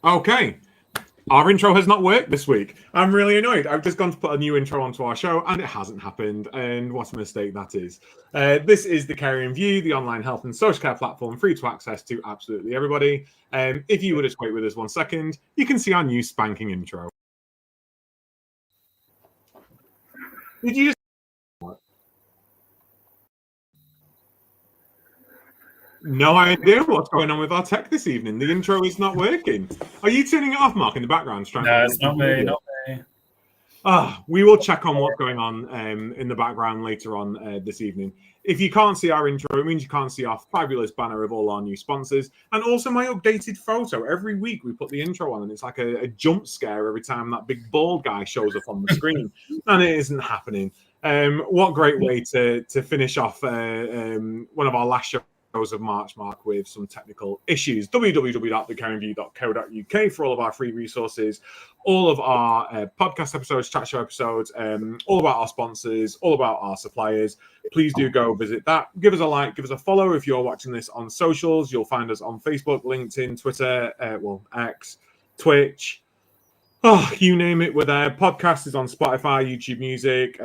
Okay. Our intro has not worked this week. I'm really annoyed. I've just gone to put a new intro onto our show and it hasn't happened. And what a mistake that is. This is the Care in View, the online health and social care platform, free to access to absolutely everybody. If you would just wait with us 1 second, you can see our new spanking intro. Did you just... No idea what's going on with our tech this evening. The intro is not working. Are you turning it off, Mark, in the background? No, it's not me, not me. We will check on what's going on in the background later on this evening. If you can't see our intro, it means you can't see our fabulous banner of all our new sponsors and also my updated photo. Every week we put the intro on and it's like a jump scare every time that big bald guy shows up on the screen and it isn't happening. What great way to finish off one of our last shows of March, Mark, with some technical issues. www.thecareinview.co.uk for all of our free resources, all of our podcast episodes, chat show episodes, all about our sponsors, all about our suppliers. Please do go visit that. Give us a like, give us a follow. If you're watching this on socials, you'll find us on Facebook, LinkedIn, Twitter, X, Twitch. Oh, you name it, we're there. Podcast is on Spotify, YouTube Music,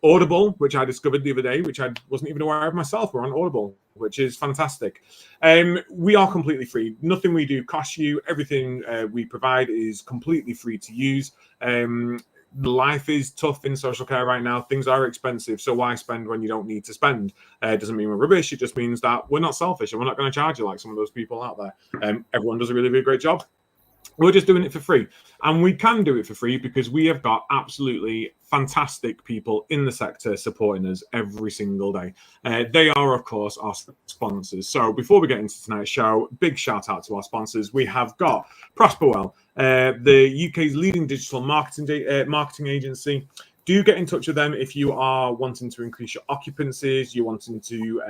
Audible, which I discovered the other day, which I wasn't even aware of myself. We're on Audible, which is fantastic. We are completely free. Nothing we do costs you. Everything we provide is completely free to use. Life is tough in social care right now. Things are expensive. So why spend when you don't need to spend? It doesn't mean we're rubbish. It just means that we're not selfish and we're not going to charge you like some of those people out there. Everyone does a really, really great job. We're just doing it for free. And we can do it for free because we have got absolutely fantastic people in the sector supporting us every single day. They are, of course, our sponsors. So before we get into tonight's show, big shout out to our sponsors. We have got Prosperwell, the UK's leading digital marketing agency. Do get in touch with them if you are wanting to increase your occupancies, you're wanting to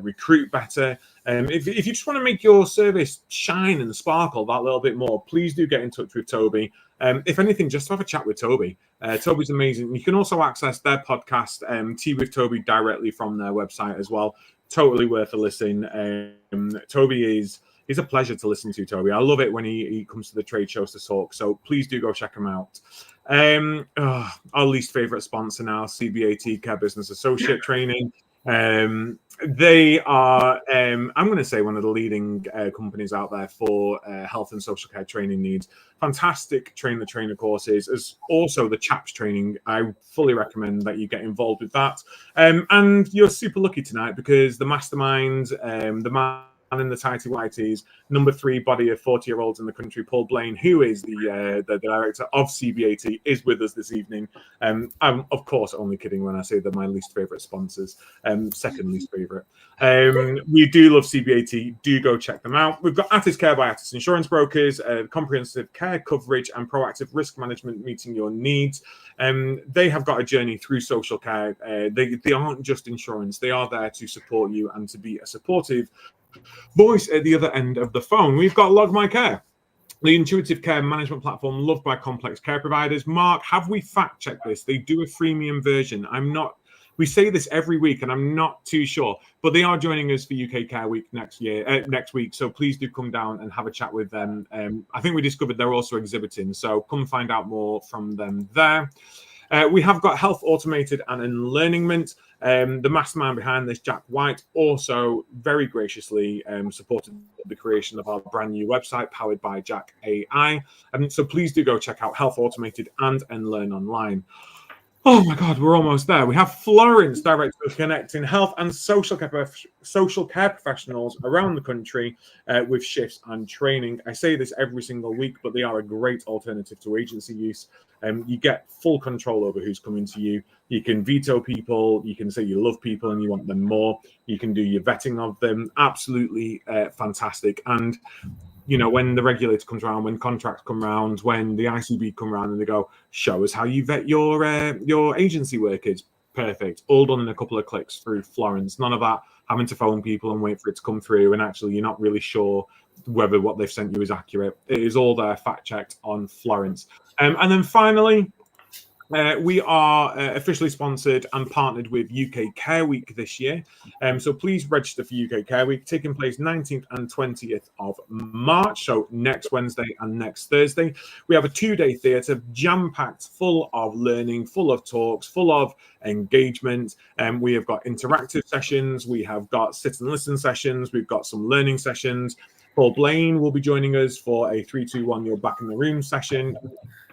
recruit better. If you just want to make your service shine and sparkle that little bit more, please do get in touch with Toby. If anything, just have a chat with Toby. Toby's amazing. You can also access their podcast, Tea with Toby, directly from their website as well. Totally worth a listen. Toby is... It's a pleasure to listen to, Toby. I love it when he comes to the trade shows to talk. So please do go check him out. Our least favorite sponsor now, CBAT, Care Business Associate Training. They are, I'm going to say, one of the leading companies out there for health and social care training needs. Fantastic train-the-trainer courses, as also the CHAPS training. I fully recommend that you get involved with that. And you're super lucky tonight because the mastermind, the man in the tighty whities, number 3 body of 40-year-olds in the country, Paul Blaine, who is the director of CBAT, is with us this evening. I'm of course only kidding when I say they're my least favorite sponsors, second least favorite. We do love CBAT. Do go check them out. We've got Attis Care by Attis Insurance Brokers, comprehensive care coverage and proactive risk management meeting your needs. They have got a journey through social care. They aren't just insurance. They are there to support you and to be a supportive voice at the other end of the phone. We've got Log My Care, the intuitive care management platform loved by complex care providers. Mark, have we fact-checked this? They do a freemium version. We say this every week, and I'm not too sure, but they are joining us for UK Care Week next week. So please do come down and have a chat with them. I think we discovered they're also exhibiting, so come find out more from them there. We have got Health Automated and Enlearningment. The mastermind behind this, Jack White, also very graciously supported the creation of our brand new website powered by Jack AI. So please do go check out Health Automated and Learn Online. Oh my God, we're almost there. We have Florence, Director of Connecting Health and Social Care Professionals around the country with shifts and training. I say this every single week, but they are a great alternative to agency use. You get full control over who's coming to you. You can veto people. You can say you love people and you want them more. You can do your vetting of them. Absolutely fantastic. And you know, when the regulator comes around, when contracts come around, when the ICB come around and they go, show us how you vet your agency workers. Perfect. All done in a couple of clicks through Florence. None of that having to phone people and wait for it to come through. And actually, you're not really sure whether what they've sent you is accurate. It is all there, fact checked on Florence. And then finally, We are officially sponsored and partnered with UK Care Week this year. So please register for UK Care Week, taking place 19th and 20th of March. So next Wednesday and next Thursday. We have a 2-day theatre jam-packed, full of learning, full of talks, full of engagement. We have got interactive sessions. We have got sit and listen sessions. We've got some learning sessions. Paul Blaine will be joining us for a 3, 2, 1, you're back in the room session.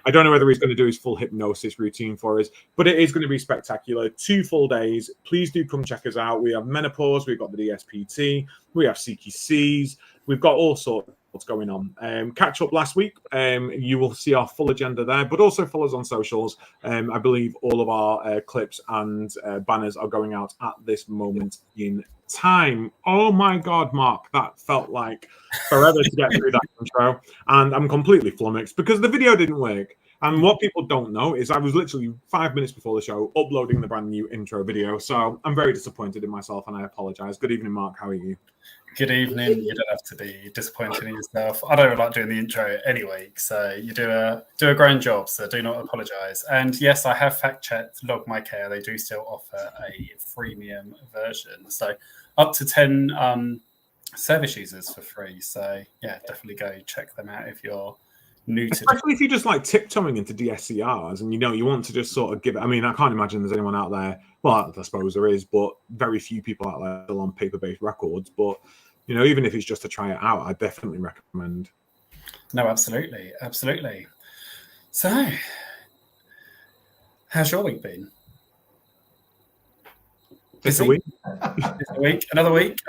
I don't know whether he's going to do his full hypnosis routine for us, but it is going to be spectacular. 2 full days. Please do come check us out. We have menopause. We've got the DSPT. We have CQCs. We've got all sorts going on. Catch up last week. You will see our full agenda there, but also follow us on socials. I believe all of our clips and banners are going out at this moment in time. Oh my God, Mark, that felt like forever to get through that intro, and I'm completely flummoxed because the video didn't work. And what people don't know is I was literally 5 minutes before the show uploading the brand new intro video, so I'm very disappointed in myself and I apologize. Good evening, Mark. How are you? Good evening. You don't have to be disappointed in yourself. I don't like doing the intro any week, so you do a grand job, so do not apologise. And yes, I have fact-checked Log My Care. They do still offer a freemium version, so up to 10 service users for free. So yeah, definitely go check them out if you're new to, especially if you're just like tiptoeing into DSCRs and you want to just sort of give it. I mean, I can't imagine there's anyone out there. Well, I suppose there is, but very few people out there still on paper-based records. But even if it's just to try it out, I definitely recommend. No, absolutely. So, how's your week been? It's a week. Another week.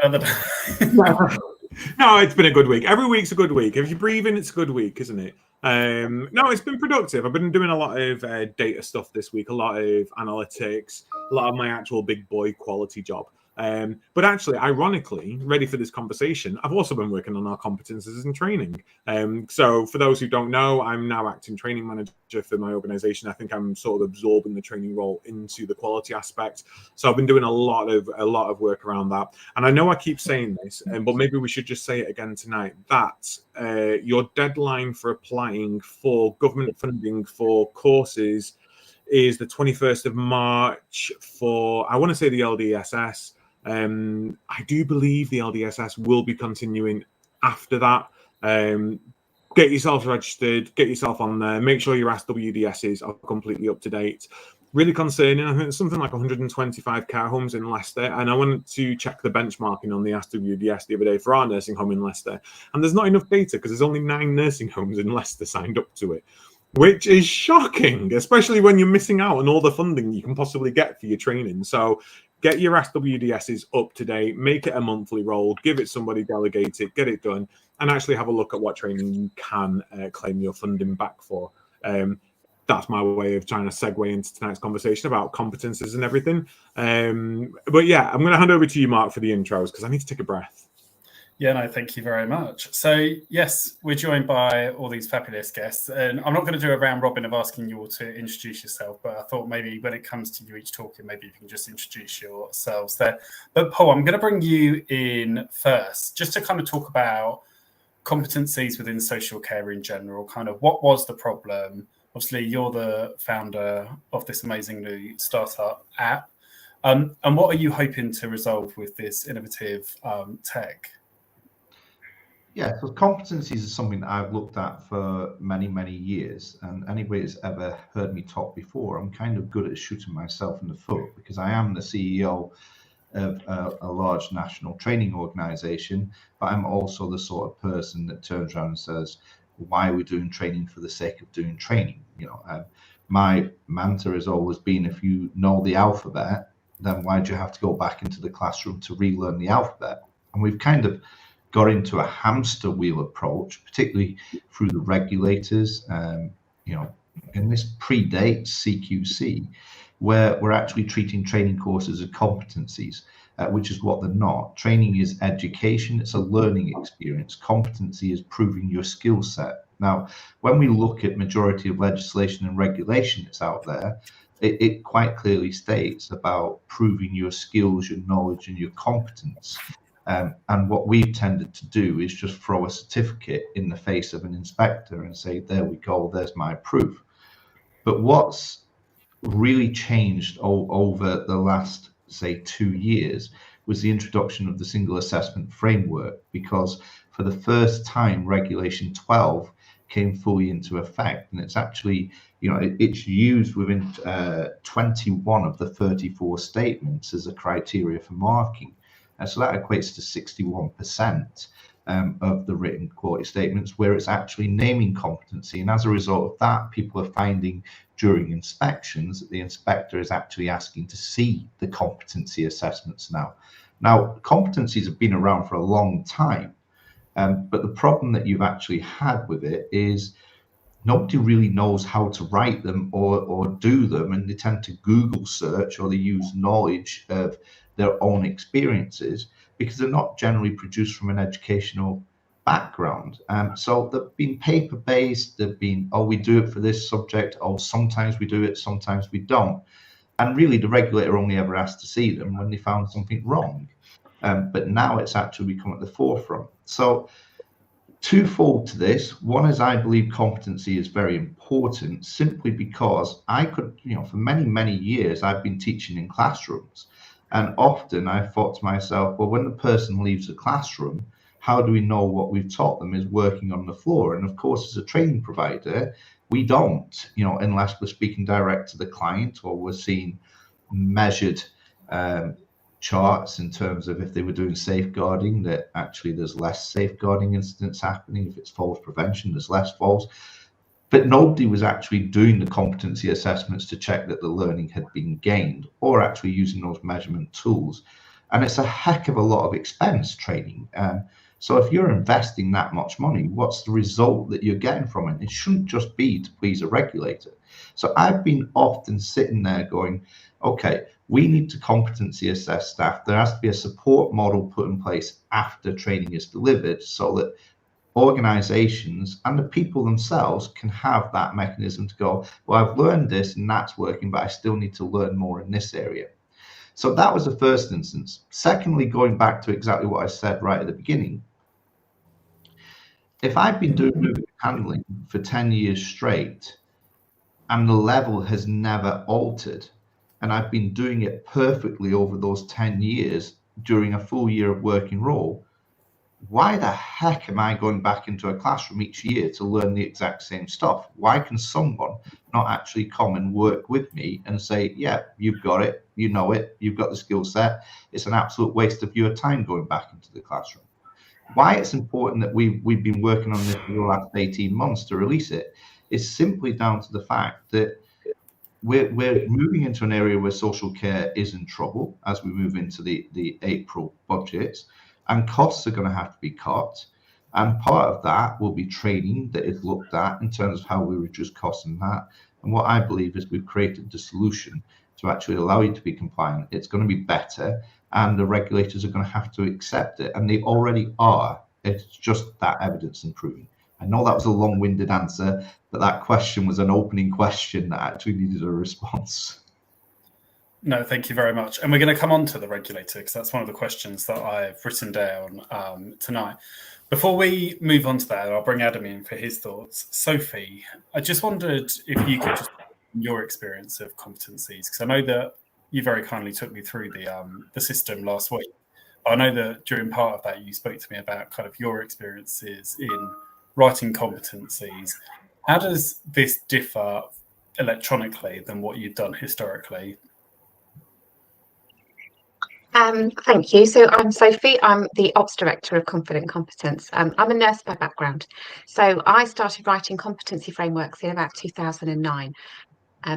No, it's been a good week. Every week's a good week. If you're breathing, it's a good week, isn't it? No, it's been productive. I've been doing a lot of data stuff this week, a lot of analytics, a lot of my actual big boy quality job. But actually, ironically, ready for this conversation, I've also been working on our competencies and training. So for those who don't know, I'm now acting training manager for my organization. I think I'm sort of absorbing the training role into the quality aspect. So I've been doing a lot of work around that. And I know I keep saying this, but maybe we should just say it again tonight, that your deadline for applying for government funding for courses is the 21st of March for, I want to say, the LDSS. I do believe the LDSS will be continuing after that. Get yourself registered, get yourself on there, make sure your SWDSs are completely up to date. Really concerning. I think it's something like 125 care homes in Leicester, and I wanted to check the benchmarking on the SWDS the other day for our nursing home in Leicester, and there's not enough data because there's only 9 nursing homes in Leicester signed up to it, which is shocking, especially when you're missing out on all the funding you can possibly get for your training. So get your SWDSs up to date, make it a monthly role, give it somebody, delegate it, get it done, and actually have a look at what training you can claim your funding back for. That's my way of trying to segue into tonight's conversation about competences and everything. But yeah, I'm going to hand over to you, Mark, for the intros because I need to take a breath. Yeah, no, thank you very much. So, yes, we're joined by all these fabulous guests. And I'm not going to do a round robin of asking you all to introduce yourself, but I thought maybe when it comes to you each talking, maybe you can just introduce yourselves there. But Paul, I'm going to bring you in first, just to kind of talk about competencies within social care in general, kind of what was the problem? Obviously, you're the founder of this amazing new startup app. And what are you hoping to resolve with this innovative tech? Yeah, because competencies is something that I've looked at for many, many years. And anybody that's ever heard me talk before, I'm kind of good at shooting myself in the foot because I am the CEO of a large national training organization, but I'm also the sort of person that turns around and says, why are we doing training for the sake of doing training? My mantra has always been, if you know the alphabet, then why do you have to go back into the classroom to relearn the alphabet? And we've kind of got into a hamster wheel approach, particularly through the regulators, and this predates CQC, where we're actually treating training courses as competencies, which is what they're not. Training is education, it's a learning experience. Competency is proving your skill set. Now, when we look at majority of legislation and regulation that's out there, it quite clearly states about proving your skills, your knowledge, and your competence. And what we've tended to do is just throw a certificate in the face of an inspector and say, there we go, there's my proof. But what's really changed over the last, say, 2 years was the introduction of the single assessment framework, because for the first time, Regulation 12 came fully into effect, and it's actually, it's used within 21 of the 34 statements as a criteria for marking. So that equates to 61% of the written quality statements where it's actually naming competency. And as a result of that, people are finding during inspections that the inspector is actually asking to see the competency assessments now. Now, competencies have been around for a long time, but the problem that you've actually had with it is nobody really knows how to write them or do them, and they tend to Google search or they use knowledge of their own experiences because they're not generally produced from an educational background. So they've been paper-based, they've been, oh, we do it for this subject, oh, sometimes we do it, sometimes we don't. And really the regulator only ever asked to see them when they found something wrong. But now it's actually become at the forefront. So twofold to this. One is I believe competency is very important simply because I could, for many, many years, I've been teaching in classrooms. And often I thought to myself, well, when the person leaves the classroom, how do we know what we've taught them is working on the floor? And of course, as a training provider, we don't, unless we're speaking direct to the client or we're seeing measured charts in terms of if they were doing safeguarding, that actually there's less safeguarding incidents happening. If it's falls prevention, there's less falls. But nobody was actually doing the competency assessments to check that the learning had been gained or actually using those measurement tools. And it's a heck of a lot of expense training. So if you're investing that much money, what's the result that you're getting from it? It shouldn't just be to please a regulator. So I've been often sitting there going, okay, we need to competency assess staff. There has to be a support model put in place after training is delivered so that organizations and the people themselves can have that mechanism to go, well, I've learned this and that's working, but I still need to learn more in this area. So that was the first instance. Secondly, going back to exactly what I said right at the beginning, if I've been doing moving and handling for 10 years straight and the level has never altered, and I've been doing it perfectly over those 10 years during a full year of working role, why the heck am I going back into a classroom each year to learn the exact same stuff? Why can someone not actually come and work with me and say, yeah, you've got it, you know it, you've got the skill set. It's an absolute waste of your time going back into the classroom. Why it's important that we've been working on this for the last 18 months to release it is simply down to the fact that we're moving into an area where social care is in trouble as we move into the April budgets, and costs are going to have to be cut. And part of that will be training that is looked at in terms of how we reduce costs in that. And what I believe is we've created the solution to actually allow you to be compliant. It's going to be better, and the regulators are going to have to accept it, and they already are. It's just that evidence improving. I know that was a long-winded answer, but that question was an opening question that actually needed a response. No, thank you very much. And we're going to come on to the regulator because that's one of the questions that I've written down tonight. Before we move on to that, I'll bring Adam in for his thoughts. Sophie, I just wondered if you could just your experience of competencies, because I know that you very kindly took me through the system last week. I know that during part of that, you spoke to me about kind of your experiences in writing competencies. How does this differ electronically than what you've done historically? Thank you. So I'm Sophie. I'm the Ops Director of Confident Competence. I'm a nurse by background. So I started writing competency frameworks in about 2009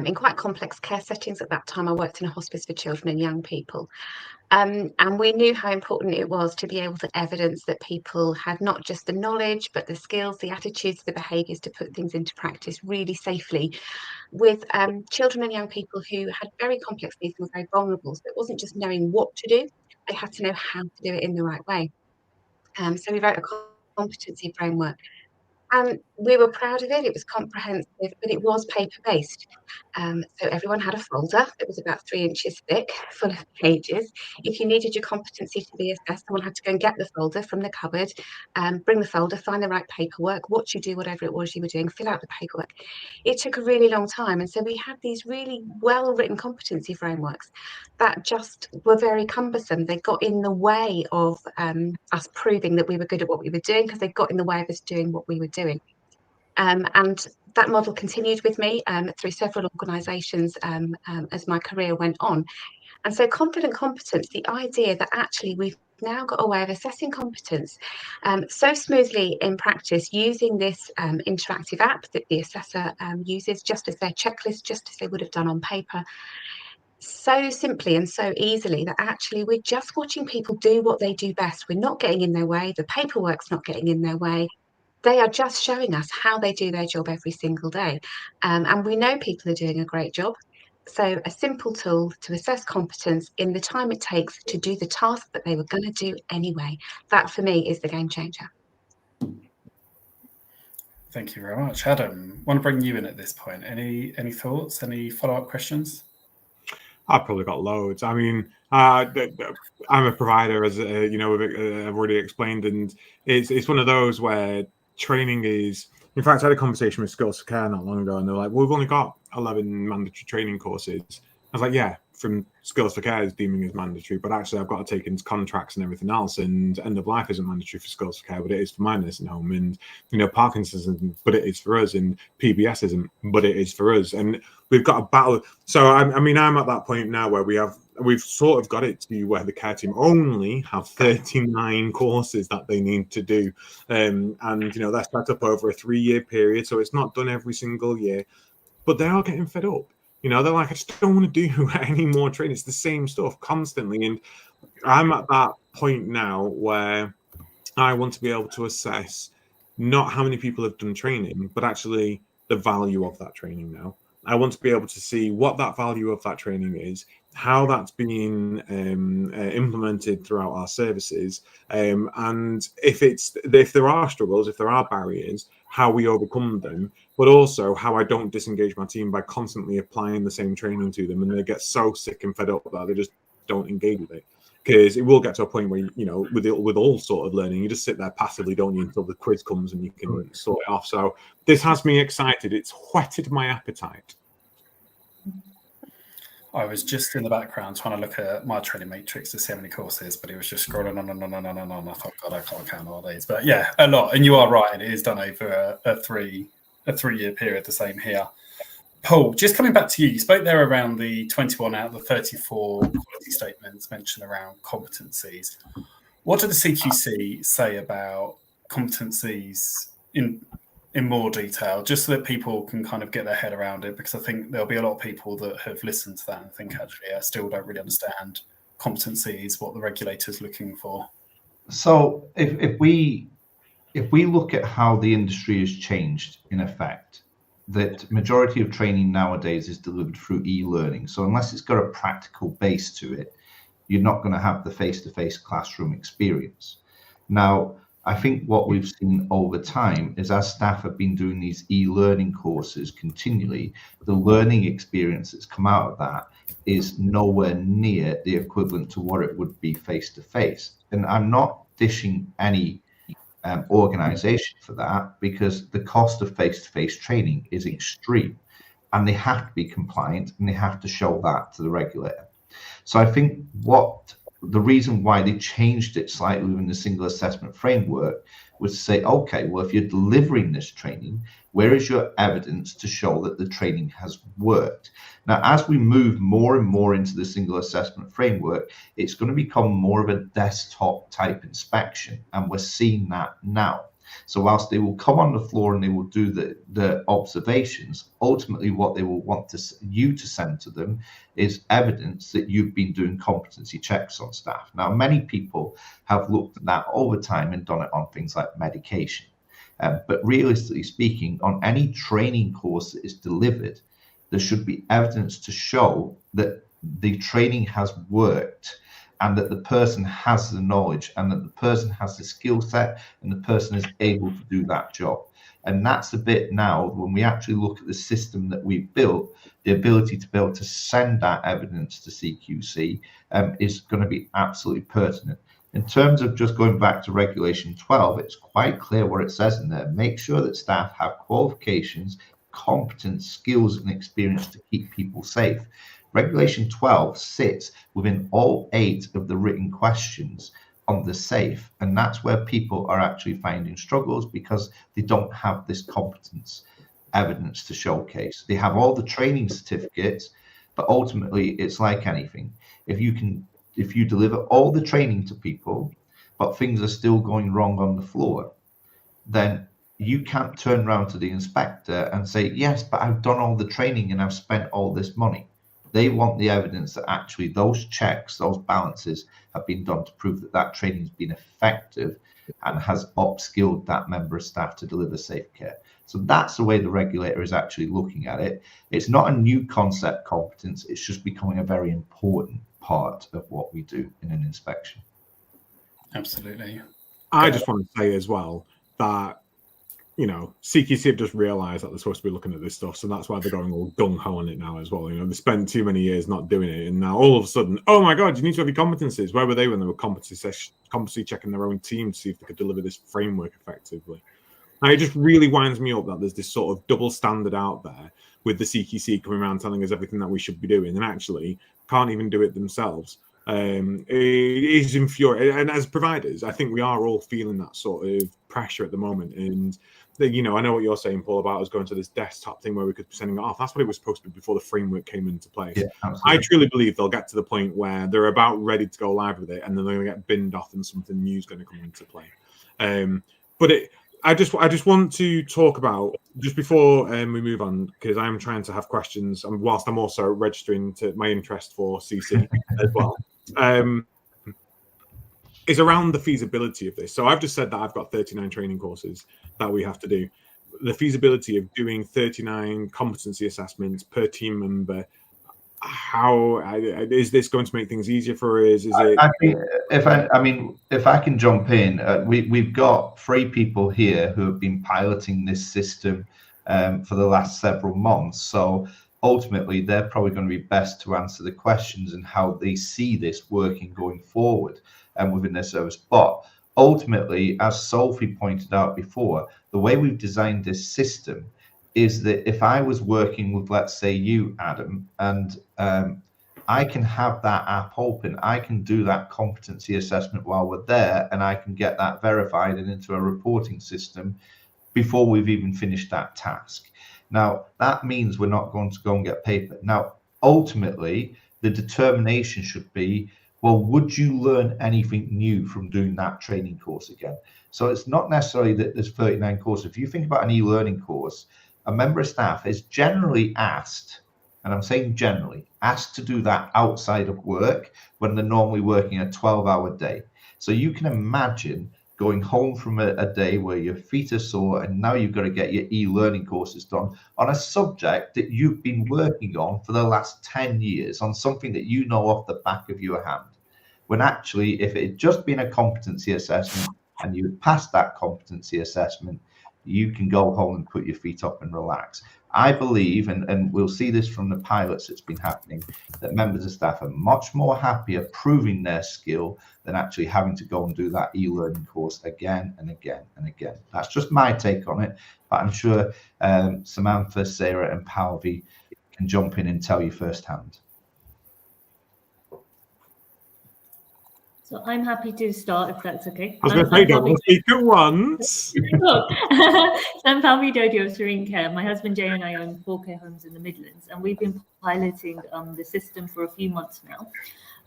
in quite complex care settings. At that time, I worked in a hospice for children and young people. And we knew how important it was to be able to evidence that people had not just the knowledge, but the skills, the attitudes, the behaviours to put things into practice really safely with children and young people who had very complex needs and were very vulnerable. So it wasn't just knowing what to do, they had to know how to do it in the right way. So we wrote a competency framework And we were proud of it. It was comprehensive, but it was paper-based. So everyone had a folder that was about 3 inches thick, full of pages. If you needed your competency to be assessed, someone had to go and get the folder from the cupboard, bring the folder, find the right paperwork, watch you do whatever it was you were doing, fill out the paperwork. It took a really long time. And so we had these really well-written competency frameworks that just were very cumbersome. They got in the way of us proving that we were good at what we were doing, because they got in the way of us doing what we were doing. And that model continued with me through several organisations as my career went on. And so confident competence, the idea that actually we've now got a way of assessing competence so smoothly in practice, using this interactive app that the assessor uses just as their checklist, just as they would have done on paper, so simply and so easily, that actually we're just watching people do what they do best. We're not getting in their way. The paperwork's not getting in their way. They are just showing us how they do their job every single day. And we know people are doing a great job. So a simple tool to assess competence in the time it takes to do the task that they were going to do anyway. That for me is the game changer. Thank you very much. Adam, I want to bring you in at this point. Any thoughts, any follow-up questions? I've probably got loads. I mean, I'm a provider, as you know, I've already explained, and it's one of those where training is. In fact, I had a conversation with Skills for Care not long ago, and they're like, "Well, we've only got 11 mandatory training courses." I was like, "Yeah, from Skills for Care is deeming as mandatory, but actually, I've got to take into contracts and everything else. And end of life isn't mandatory for Skills for Care, but it is for my nursing home. And Parkinson's isn't, but it is for us. And PBS isn't, but it is for us. And we've got a battle. So I mean, I'm at that point now where we've sort of got it to where the care team only have 39 courses that they need to do, and that's set up over a 3-year period, so it's not done every single year. But they are getting fed up. They're like, I just don't want to do any more training. It's the same stuff constantly. And I'm at that point now where I want to be able to assess not how many people have done training, but actually the value of that training now. I want to be able to see what that value of that training is, how that's being implemented throughout our services, and if there are struggles, if there are barriers, how we overcome them, but also how I don't disengage my team by constantly applying the same training to them, and they get so sick and fed up that they just don't engage with it. Because it will get to a point where, with all sort of learning, you just sit there passively, don't you, until the quiz comes and you can sort it off. So this has me excited. It's whetted my appetite. I was just in the background trying to look at my training matrix to see how many courses, but it was just scrolling on. I thought, God, I can't count all these. But yeah, a lot. And you are right. It is done over a 3-year period, the same here. Paul, just coming back to you, you spoke there around the 21 out of the 34 quality statements mentioned around competencies. What do the CQC say about competencies in more detail, just so that people can kind of get their head around it? Because I think there'll be a lot of people that have listened to that and think, actually, I still don't really understand competencies, what the regulator's looking for. So if we look at how the industry has changed, in effect, that majority of training nowadays is delivered through e-learning. So unless it's got a practical base to it, you're not going to have the face-to-face classroom experience. Now, I think what we've seen over time is, as staff have been doing these e-learning courses continually, the learning experience that's come out of that is nowhere near the equivalent to what it would be face-to-face. And I'm not dishing any organization for that, because the cost of face-to-face training is extreme, and they have to be compliant and they have to show that to the regulator. So I think the reason why they changed it slightly within the single assessment framework was to say, okay, well, if you're delivering this training, where is your evidence to show that the training has worked? Now, as we move more and more into the single assessment framework, it's going to become more of a desktop type inspection, and we're seeing that now. So whilst they will come on the floor and they will do the observations, ultimately what they will want you to send to them is evidence that you've been doing competency checks on staff. Now, many people have looked at that over time and done it on things like medication. But realistically speaking, on any training course that is delivered, there should be evidence to show that the training has worked and that the person has the knowledge and that the person has the skill set and the person is able to do that job. And that's the bit now when we actually look at the system that we've built, the ability to be able to send that evidence to CQC is going to be absolutely pertinent. In terms of just going back to Regulation 12, it's quite clear what it says in there. Make sure that staff have qualifications, competence, skills, and experience to keep people safe. Regulation 12 sits within all 8 of the written questions on the safe, and that's where people are actually finding struggles because they don't have this competence evidence to showcase. They have all the training certificates, but ultimately it's like anything. If you deliver all the training to people, but things are still going wrong on the floor, then you can't turn around to the inspector and say, yes, but I've done all the training and I've spent all this money. They want the evidence that actually those checks, those balances have been done to prove that that training has been effective and has upskilled that member of staff to deliver safe care. So that's the way the regulator is actually looking at it. It's not a new concept, competence. It's just becoming a very important part of what we do in an inspection. Absolutely. I just want to say as well that, you know, CQC have just realised that they're supposed to be looking at this stuff, so that's why they're going all gung-ho on it now as well. You know, they spent too many years not doing it, and now all of a sudden, oh my God, you need to have your competencies. Where were they when they were competency checking their own team to see if they could deliver this framework effectively? And it just really winds me up that there's this sort of double standard out there with the CQC coming around telling us everything that we should be doing and actually can't even do it themselves. It is infuriating. And as providers, I think we are all feeling that sort of pressure at the moment. And, you know, I know what you're saying, Paul, about us going to this desktop thing where we could be sending it off. That's what it was supposed to be before the framework came into place. Yeah, I truly believe they'll get to the point where they're about ready to go live with it, and then they're going to get binned off and something new is going to come into play. But I just want to talk about, just before we move on, because I'm trying to have questions, and whilst I'm also registering to my interest for CC as well, is around the feasibility of this. So I've just said that I've got 39 training courses that we have to do. The feasibility of doing 39 competency assessments per team member. How is this going to make things easier for us? Is it? I think if I can jump in, we've got 3 people here who have been piloting this system for the last several months. So ultimately, they're probably going to be best to answer the questions and how they see this working going forward and within their service. But ultimately, as Sophie pointed out before, the way we've designed this system is that if I was working with, let's say, you, Adam, and I can have that app open, I can do that competency assessment while we're there, and I can get that verified and into a reporting system before we've even finished that task. Now, that means we're not going to go and get paper. Now, ultimately, the determination should be, well, would you learn anything new from doing that training course again? So it's not necessarily that there's 39 courses. If you think about an e-learning course, a member of staff is generally asked, and I'm saying generally, asked to do that outside of work when they're normally working a 12-hour day. So you can imagine going home from a day where your feet are sore and now you've got to get your e-learning courses done on a subject that you've been working on for the last 10 years, on something that you know off the back of your hand. When actually, if it had just been a competency assessment and you had passed that competency assessment, you can go home and put your feet up and relax. I believe, and we'll see this from the pilots that's been happening, that members of staff are much more happier proving their skill than actually having to go and do that e-learning course again and again and again. That's just my take on it, but I'm sure Samantha, Sarah, and Palvi can jump in and tell you firsthand. So I'm happy to start if that's okay. I was going to say, don't speak at once. Cool. So I'm Palvi Dodio of Serene Care. My husband Jay and I own 4 care homes in the Midlands, and we've been piloting the system for a few months now.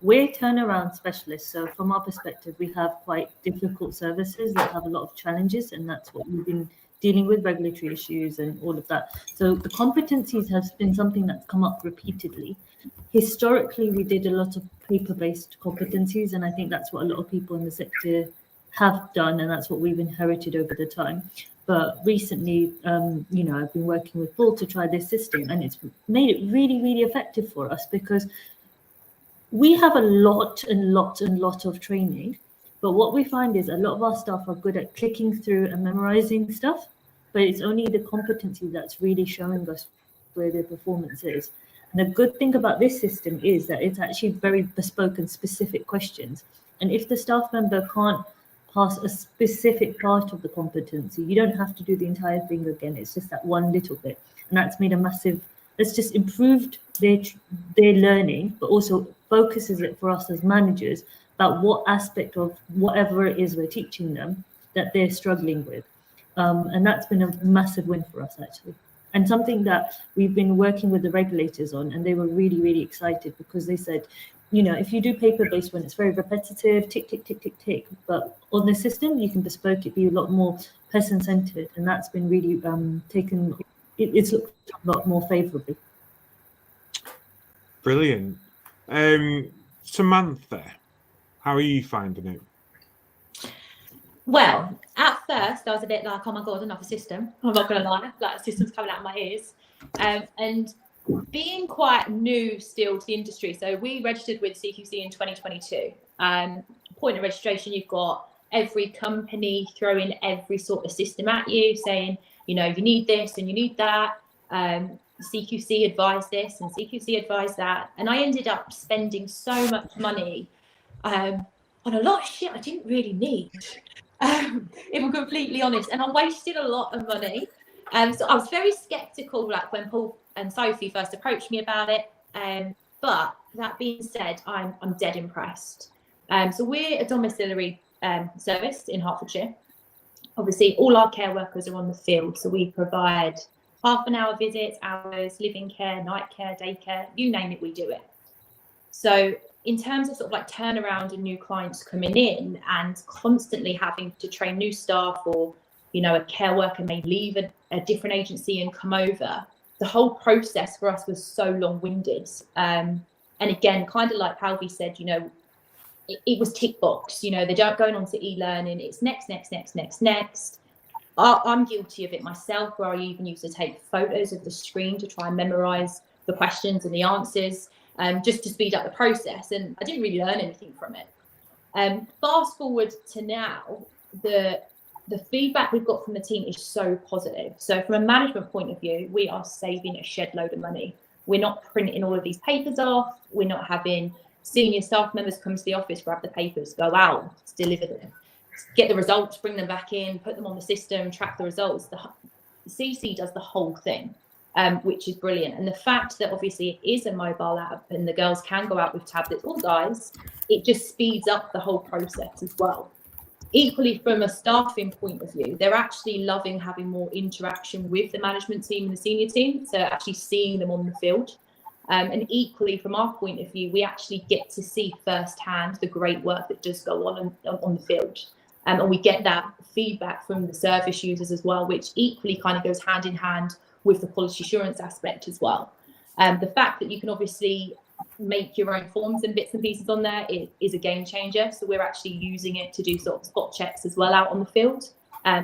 We're turnaround specialists, so from our perspective, we have quite difficult services that have a lot of challenges, and that's what we've been dealing with, regulatory issues and all of that. So the competencies has been something that's come up repeatedly. Historically, we did a lot of paper-based competencies, and I think that's what a lot of people in the sector have done, and that's what we've inherited over the time. But recently, I've been working with Paul to try this system, and it's made it really, really effective for us, because we have a lot of training, but what we find is a lot of our staff are good at clicking through and memorizing stuff, but it's only the competency that's really showing us where their performance is. And the good thing about this system is that it's actually very bespoke and specific questions. And if the staff member can't pass a specific part of the competency, you don't have to do the entire thing again. It's just that one little bit. And that's made a massive, it's just improved their learning, but also focuses it for us as managers about what aspect of whatever it is we're teaching them that they're struggling with. And that's been a massive win for us, actually. And something that we've been working with the regulators on, and they were really, really excited because they said, you know, if you do paper-based one, it's very repetitive, tick, tick, tick, tick, tick. But on the system, you can bespoke it, be a lot more person-centered. And that's been really it's looked a lot more favourably. Brilliant. Samantha, how are you finding it? Well, at first I was a bit like, oh my God, another system. I'm not going to lie, like the system's coming out of my ears. And being quite new still to the industry. So we registered with CQC in 2022. Point of registration, you've got every company throwing every sort of system at you saying, you know, you need this and you need that. CQC advised this and CQC advised that. And I ended up spending so much money on a lot of shit I didn't really need. If I'm completely honest, and I wasted a lot of money. So I was very skeptical, like when Paul and Sophie first approached me about it. But that being said, I'm dead impressed. So we're a domiciliary service in Hertfordshire. Obviously, all our care workers are on the field, so we provide half-an-hour visits, hours, living care, night care, day care, you name it, we do it. So in terms of sort of like turnaround and new clients coming in and constantly having to train new staff, or, you know, a care worker may leave a different agency and come over, the whole process for us was so long-winded. And again, kind of like Palvi said, you know, it was tick box, you know, they don't go on to e-learning, it's next. I'm guilty of it myself, where I even used to take photos of the screen to try and memorize the questions and the answers, just to speed up the process. And I didn't really learn anything from it. Fast forward to now, the feedback we've got from the team is so positive. So from a management point of view, we are saving a shed load of money. We're not printing all of these papers off. We're not having senior staff members come to the office, grab the papers, go out, deliver them, get the results, bring them back in, put them on the system, track the results. The CC does the whole thing, which is brilliant. And the fact that obviously it is a mobile app and the girls can go out with tablets, or guys, it just speeds up the whole process as well. Equally, from a staffing point of view, they're actually loving having more interaction with the management team and the senior team, so actually seeing them on the field. And equally, from our point of view, we actually get to see firsthand the great work that does go on the field. And we get that feedback from the service users as well, which equally kind of goes hand in hand with the quality assurance aspect as well. The fact that you can obviously make your own forms and bits and pieces on there is a game changer. So we're actually using it to do sort of spot checks as well out on the field,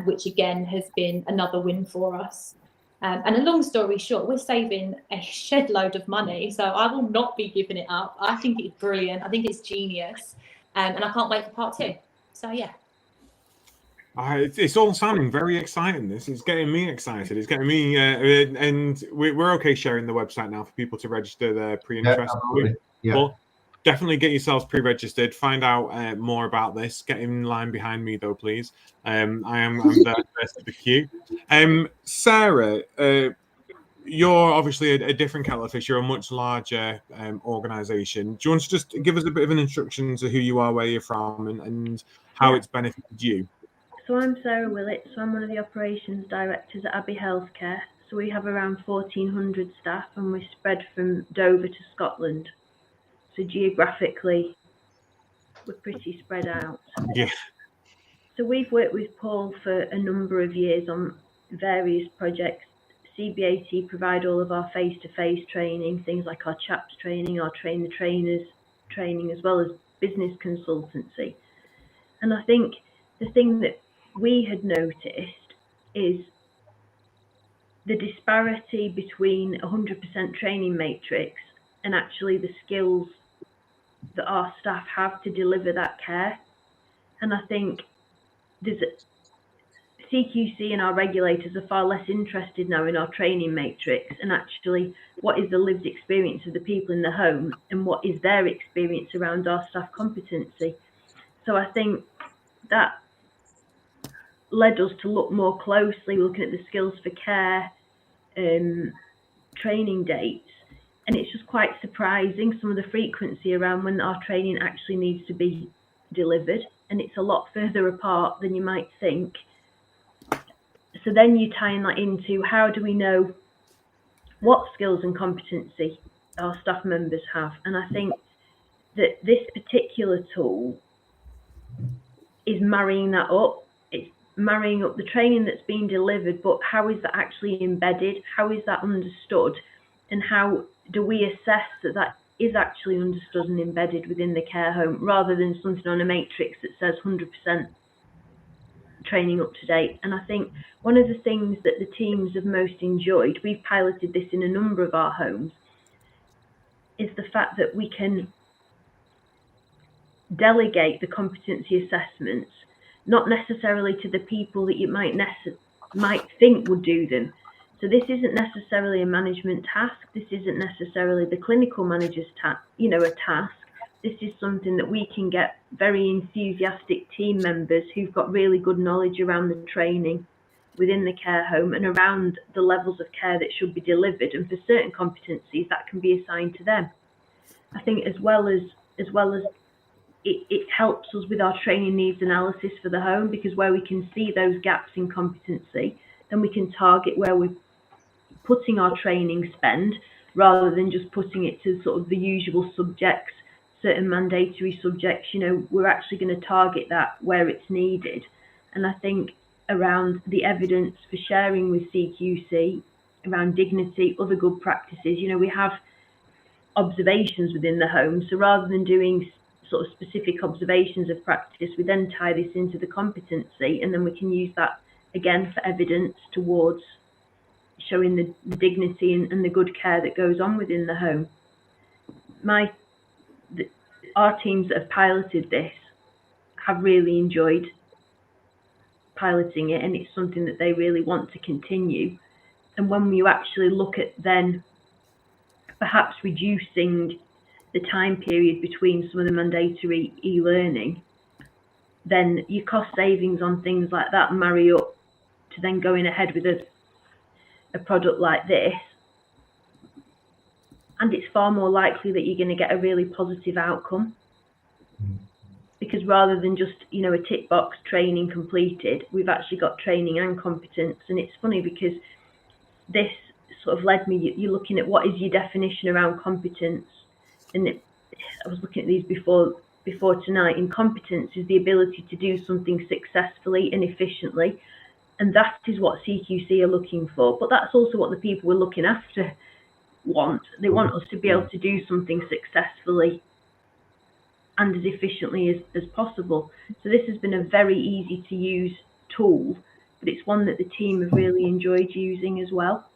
which again has been another win for us. And a long story short, we're saving a shed load of money. So I will not be giving it up. I think it's brilliant. I think it's genius. And I can't wait for part 2. So yeah. It's all sounding very exciting. This is getting me excited. It's getting me, and we're okay sharing the website now for people to register their pre-interest. Yeah. But definitely get yourselves pre-registered. Find out more about this. Get in line behind me, though, please. I'm there first of the queue. Sarah, you're obviously a different kettle of fish. You're a much larger organisation. Do you want to just give us a bit of an introduction to who you are, where you're from, and how it's benefited you? So I'm Sarah Willett, so I'm one of the operations directors at Abbey Healthcare. So we have around 1,400 staff and we're spread from Dover to Scotland. So geographically, we're pretty spread out. Yeah. So we've worked with Paul for a number of years on various projects. CBAT provide all of our face-to-face training, things like our chaps training, our train the trainers training, as well as business consultancy. And I think the thing that we had noticed is the disparity between 100% training matrix and actually the skills that our staff have to deliver that care. And I think CQC and our regulators are far less interested now in our training matrix and actually what is the lived experience of the people in the home and what is their experience around our staff competency. So I think that led us to look more closely, looking at the skills for care training dates. And it's just quite surprising, some of the frequency around when our training actually needs to be delivered. And it's a lot further apart than you might think. So then you tie that into how do we know what skills and competency our staff members have. And I think that this particular tool is marrying that up. It's marrying up the training that's being delivered, but how is that actually embedded? How is that understood? And how do we assess that that is actually understood and embedded within the care home, rather than something on a matrix that says 100% training up to date? And I think one of the things that the teams have most enjoyed, we've piloted this in a number of our homes, is the fact that we can delegate the competency assessments, not necessarily to the people that you might think would do them. So this isn't necessarily a management task. This isn't necessarily the clinical manager's task. This is something that we can get very enthusiastic team members who've got really good knowledge around the training within the care home and around the levels of care that should be delivered. And for certain competencies, that can be assigned to them. I think as well as it helps us with our training needs analysis for the home, because where we can see those gaps in competency, then we can target where we're putting our training spend, rather than just putting it to sort of the usual subjects, certain mandatory subjects. We're actually going to target that where it's needed. And I think around the evidence for sharing with CQC, around dignity, other good practices, we have observations within the home. So rather than doing sort of specific observations of practice, we then tie this into the competency, and then we can use that again for evidence towards showing the dignity and the good care that goes on within the home. Our teams that have piloted this have really enjoyed piloting it, and it's something that they really want to continue. And when you actually look at then perhaps reducing the time period between some of the mandatory e-learning, then your cost savings on things like that marry up to then going ahead with a product like this. And it's far more likely that you're going to get a really positive outcome, because rather than just a tick box training completed, we've actually got training and competence. And it's funny because this sort of led me, you're looking at what is your definition around competence. And I was looking at these before tonight. And competence is the ability to do something successfully and efficiently, and that is what CQC are looking for. But that's also what the people we're looking after want. They want us to be able to do something successfully and as efficiently as possible. So this has been a very easy to use tool, but it's one that the team have really enjoyed using as well.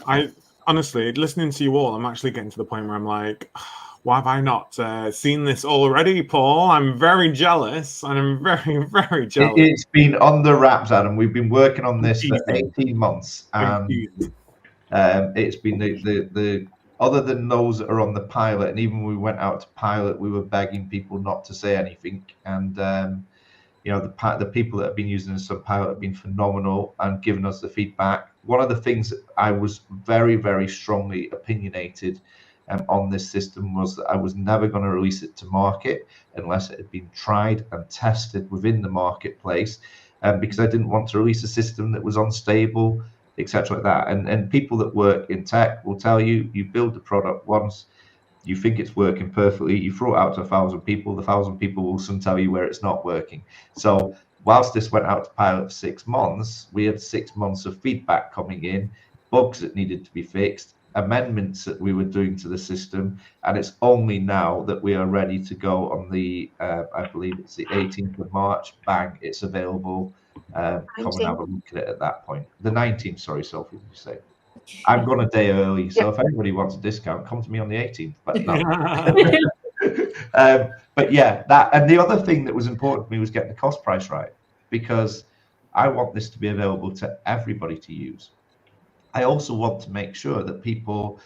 I honestly, listening to you all, I'm actually getting to the point where I'm like, why have I not seen this already, Paul? I'm very jealous, and I'm very, very jealous. It's been on the wraps, Adam. We've been working on this for 18 months, and it's been the other than those that are on the pilot, and even when we went out to pilot, we were begging people not to say anything. And the people that have been using this pilot have been phenomenal and given us the feedback. One of the things that I was very, very strongly opinionated on this system was that I was never going to release it to market unless it had been tried and tested within the marketplace, because I didn't want to release a system that was unstable, etc. like that. And people that work in tech will tell you, you build the product once, you think it's working perfectly, you throw it out to 1,000 people, the 1,000 people will soon tell you where it's not working. So whilst this went out to pilot for 6 months, we had 6 months of feedback coming in, bugs that needed to be fixed, amendments that we were doing to the system, and it's only now that we are ready to go on the I believe it's the 18th of March. Bang, it's available. Come and have a look at it at that point. The 19th, sorry, Sophie, did you say? I've gone a day early, so if anybody wants a discount, come to me on the 18th. But no. But yeah, that, and the other thing that was important to me was getting the cost price right, because I want this to be available to everybody to use. I also want to make sure that people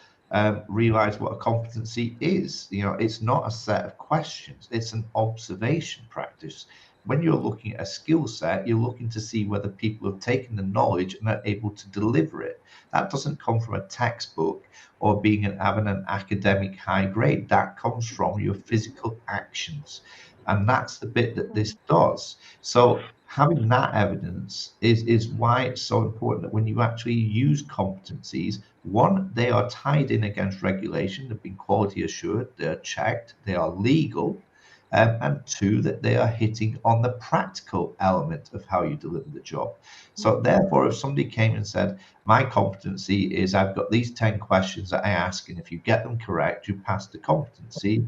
realize what a competency is. You know, it's not a set of questions, it's an observation practice. When you're looking at a skill set, you're looking to see whether people have taken the knowledge and are able to deliver it. That doesn't come from a textbook or having an academic high grade. That comes from your physical actions. And that's the bit that this does. So having that evidence is why it's so important that when you actually use competencies, one, they are tied in against regulation, they've been quality assured, they're checked, they are legal, and two, that they are hitting on the practical element of how you deliver the job. So therefore, if somebody came and said, my competency is I've got these 10 questions that I ask, and if you get them correct, you pass the competency.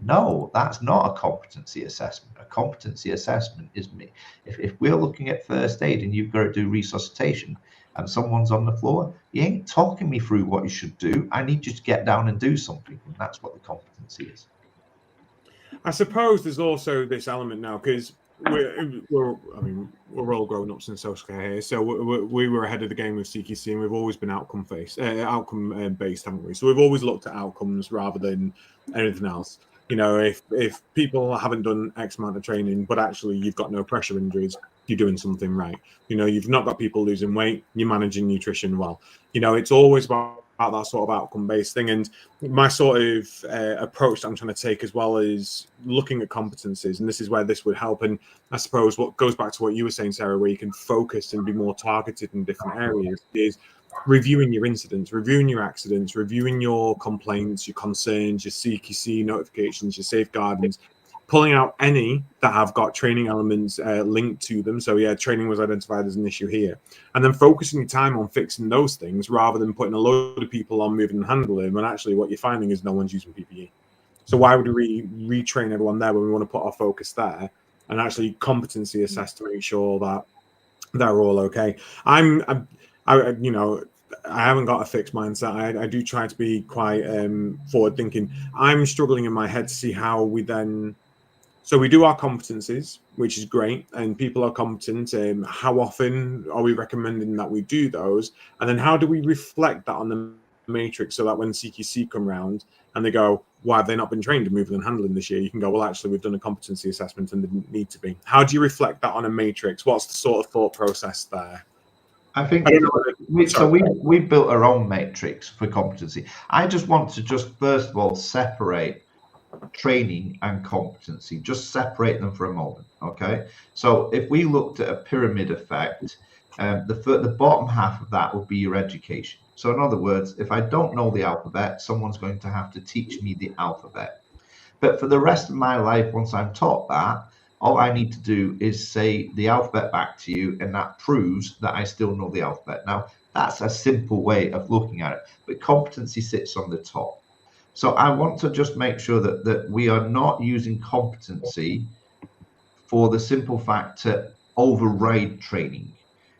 No, that's not a competency assessment. A competency assessment is me. If we're looking at first aid and you've got to do resuscitation and someone's on the floor, you ain't talking me through what you should do. I need you to get down and do something. And that's what the competency is. I suppose there's also this element now, because we're all grown ups in social care here, so we were ahead of the game with CQC, and we've always been outcome based, haven't we? So we've always looked at outcomes rather than anything else. You know, if people haven't done X amount of training, but actually you've got no pressure injuries, you're doing something right. You know, you've not got people losing weight, you're managing nutrition well. You know, it's always about that sort of outcome-based thing. And my sort of approach that I'm trying to take as well is looking at competencies, and this is where this would help. And I suppose what goes back to what you were saying, Sarah, where you can focus and be more targeted in different areas, is reviewing your incidents, reviewing your accidents, reviewing your complaints, your concerns, your CQC notifications, your safeguardings, pulling out any that have got training elements linked to them. So yeah, training was identified as an issue here. And then focusing your time on fixing those things rather than putting a load of people on moving and handling, when actually what you're finding is no one's using PPE. So why would we retrain everyone there when we want to put our focus there and actually competency assess to make sure that they're all okay? I haven't got a fixed mindset. I do try to be quite forward thinking. I'm struggling in my head to see how we then. So we do our competencies, which is great, and people are competent. How often are we recommending that we do those? And then how do we reflect that on the matrix so that when CQC come around and they go, why have they not been trained in moving and handling this year? You can go, well, actually, we've done a competency assessment and they didn't need to be. How do you reflect that on a matrix? What's the sort of thought process there? I think we built our own matrix for competency. I just want to first of all separate training and competency, just separate them for a moment. Okay, so if we looked at a pyramid effect, the bottom half of that would be your education. So in other words, if I don't know the alphabet, someone's going to have to teach me the alphabet. But for the rest of my life, once I'm taught that, all I need to do is say the alphabet back to you, and that proves that I still know the alphabet. Now, that's a simple way of looking at it, but competency sits on the top. So I want to just make sure that we are not using competency for the simple fact to override training.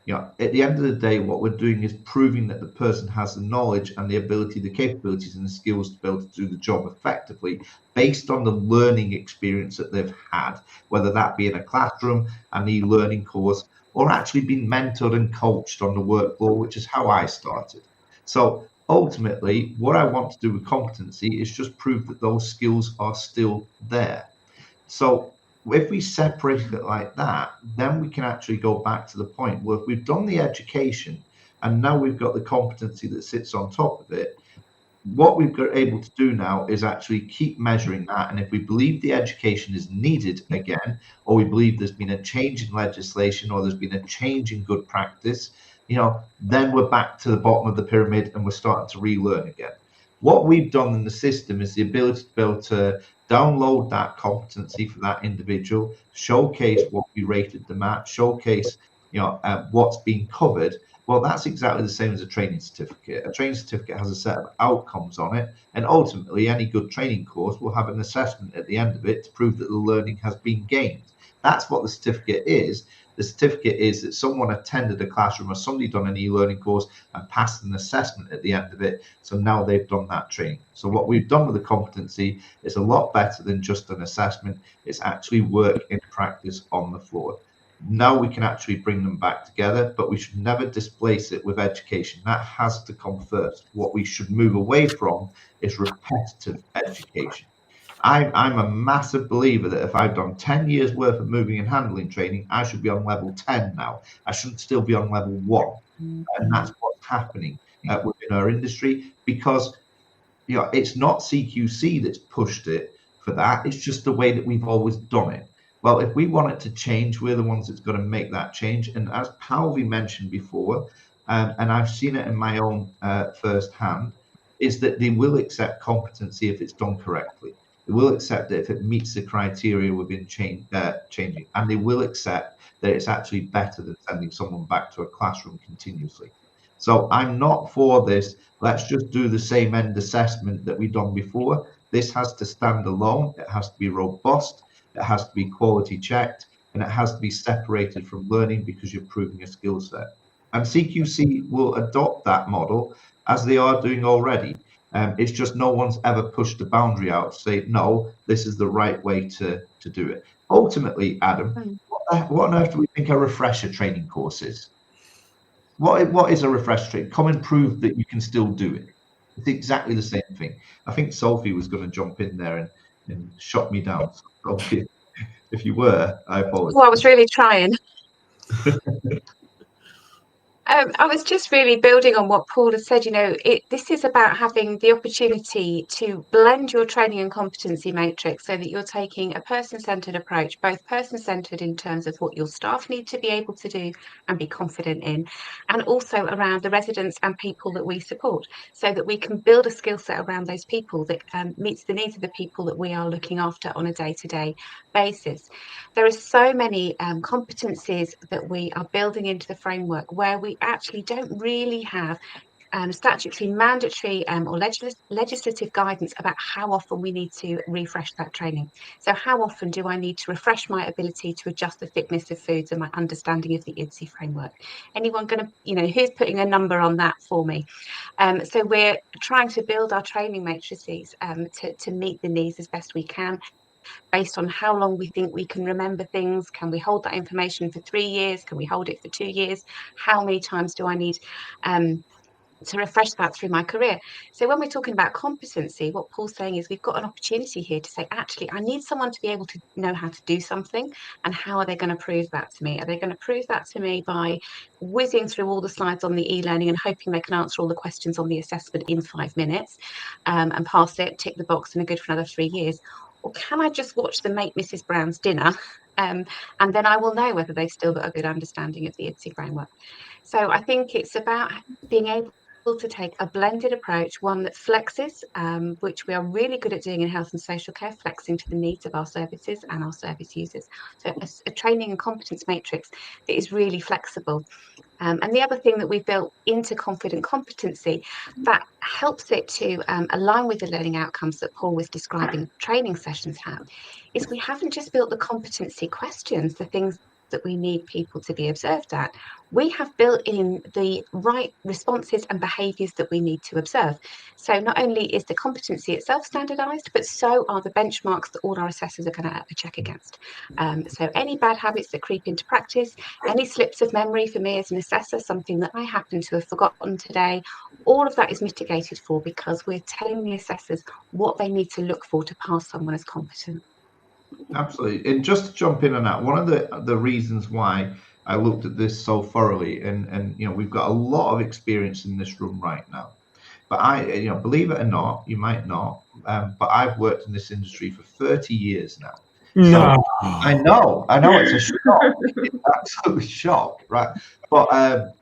You know, at the end of the day, what we're doing is proving that the person has the knowledge and the ability, the capabilities and the skills to be able to do the job effectively based on the learning experience that they've had, whether that be in a classroom, an e-learning course, or actually being mentored and coached on the work floor, which is how I started. So ultimately, what I want to do with competency is just prove that those skills are still there. So if we separate it like that, then we can actually go back to the point where if we've done the education and now we've got the competency that sits on top of it, what we've got able to do now is actually keep measuring that. And if we believe the education is needed again, or we believe there's been a change in legislation, or there's been a change in good practice, you know, then we're back to the bottom of the pyramid and we're starting to relearn again. What we've done in the system is the ability to be able to download that competency for that individual, showcase what we rated them at, showcase, you know, what's been covered. Well, that's exactly the same as a training certificate. A training certificate has a set of outcomes on it, and ultimately any good training course will have an assessment at the end of it to prove that the learning has been gained. That's what the certificate is. The certificate is that someone attended a classroom or somebody done an e-learning course and passed an assessment at the end of it. So now they've done that training. So what we've done with the competency is a lot better than just an assessment. It's actually work in practice on the floor. Now we can actually bring them back together, but we should never displace it with education. That has to come first. What we should move away from is repetitive education. I'm a massive believer that if I've done 10 years worth of moving and handling training, I should be on level 10 now. I shouldn't still be on level 1. And that's what's happening within our industry, because it's not CQC that's pushed it for that. It's just the way that we've always done it. Well, if we want it to change, we're the ones that's going to make that change. And as Palvi mentioned before, and I've seen it in my own first hand, is that they will accept competency if it's done correctly. They will accept it if it meets the criteria within changing, and they will accept that it's actually better than sending someone back to a classroom continuously. So I'm not for this. Let's just do the same end assessment that we've done before. This has to stand alone. It has to be robust. It has to be quality checked, and it has to be separated from learning because you're proving a skill set. And CQC will adopt that model as they are doing already. It's just no one's ever pushed the boundary out to say, no, this is the right way to do it. Ultimately, Adam, what on earth do we think a refresher training course is? What is a refresher training? Come and prove that you can still do it. It's exactly the same thing. I think Sophie was going to jump in there and shut me down. So if you were, I apologize. Well, I was really trying. I was just really building on what Paul has said. This is about having the opportunity to blend your training and competency matrix so that you're taking a person-centered approach, both person-centered in terms of what your staff need to be able to do and be confident in, and also around the residents and people that we support, so that we can build a skill set around those people that meets the needs of the people that we are looking after on a day-to-day basis. There are so many competencies that we are building into the framework where we actually don't really have statutory, mandatory or legislative guidance about how often we need to refresh that training. So how often do I need to refresh my ability to adjust the thickness of foods and my understanding of the IDSI framework? Anyone going to, who's putting a number on that for me? So we're trying to build our training matrices to meet the needs as best we can, based on how long we think we can remember things. Can we hold that information for 3 years? Can we hold it for 2 years? How many times do I need to refresh that through my career? So when we're talking about competency, what Paul's saying is we've got an opportunity here to say, actually, I need someone to be able to know how to do something, and how are they going to prove that to me? Are they going to prove that to me by whizzing through all the slides on the e-learning and hoping they can answer all the questions on the assessment in 5 minutes and pass it, tick the box, and are good for another 3 years? Or can I just watch them make Mrs. Brown's dinner and then I will know whether they've still got a good understanding of the IDSI framework? So I think it's about being able to take a blended approach, one that flexes, which we are really good at doing in health and social care, flexing to the needs of our services and our service users. So a training and competence matrix that is really flexible. And the other thing that we've built into Confident Competency that helps it to align with the learning outcomes that Paul was describing training sessions have, is we haven't just built the competency questions, the things that we need people to be observed at. We have built in the right responses and behaviours that we need to observe. So not only is the competency itself standardised, but so are the benchmarks that all our assessors are going to check against. So any bad habits that creep into practice, any slips of memory for me as an assessor, something that I happen to have forgotten today, all of that is mitigated for because we're telling the assessors what they need to look for to pass someone as competent. Absolutely. And just to jump in on that, one of the reasons why I looked at this so thoroughly, and we've got a lot of experience in this room right now, but I believe it or not, you might not, but I've worked in this industry for 30 years now. No. So I know it's a shock. It's absolutely shock, right? But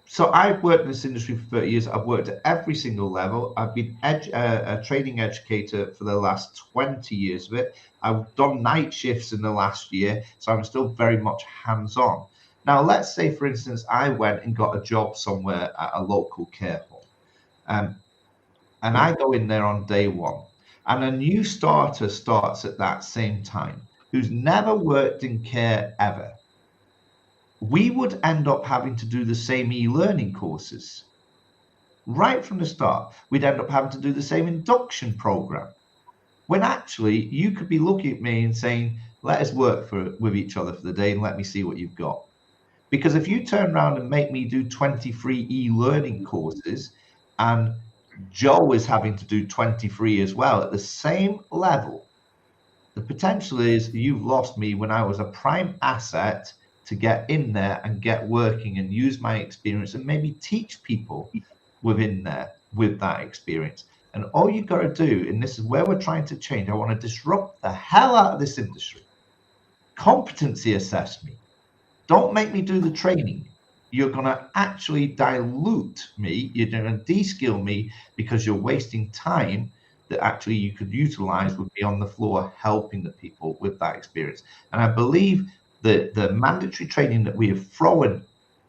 so I've worked in this industry for 30 years. I've worked at every single level. I've been a training educator for the last 20 years of it. I've done night shifts in the last year, so I'm still very much hands-on. Now, let's say, for instance, I went and got a job somewhere at a local care home, and I go in there on day one, and a new starter starts at that same time, who's never worked in care ever. we would end up having to do the same e-learning courses. Right from the start, we'd end up having to do the same induction program. When actually, you could be looking at me and saying, let us work with each other for the day and let me see what you've got. Because if you turn around and make me do 23 e-learning courses, and Joe is having to do 23 as well at the same level, the potential is you've lost me when I was a prime asset to get in there and get working and use my experience and maybe teach people within there with that experience. And all you got to do, and this is where we're trying to change, I want to disrupt the hell out of this industry. Competency assess me. Don't make me do the training. You're going to actually dilute me. You're going to de-skill me because you're wasting time that actually you could utilize with me on the floor helping the people with that experience. And I believe that the mandatory training that we have thrown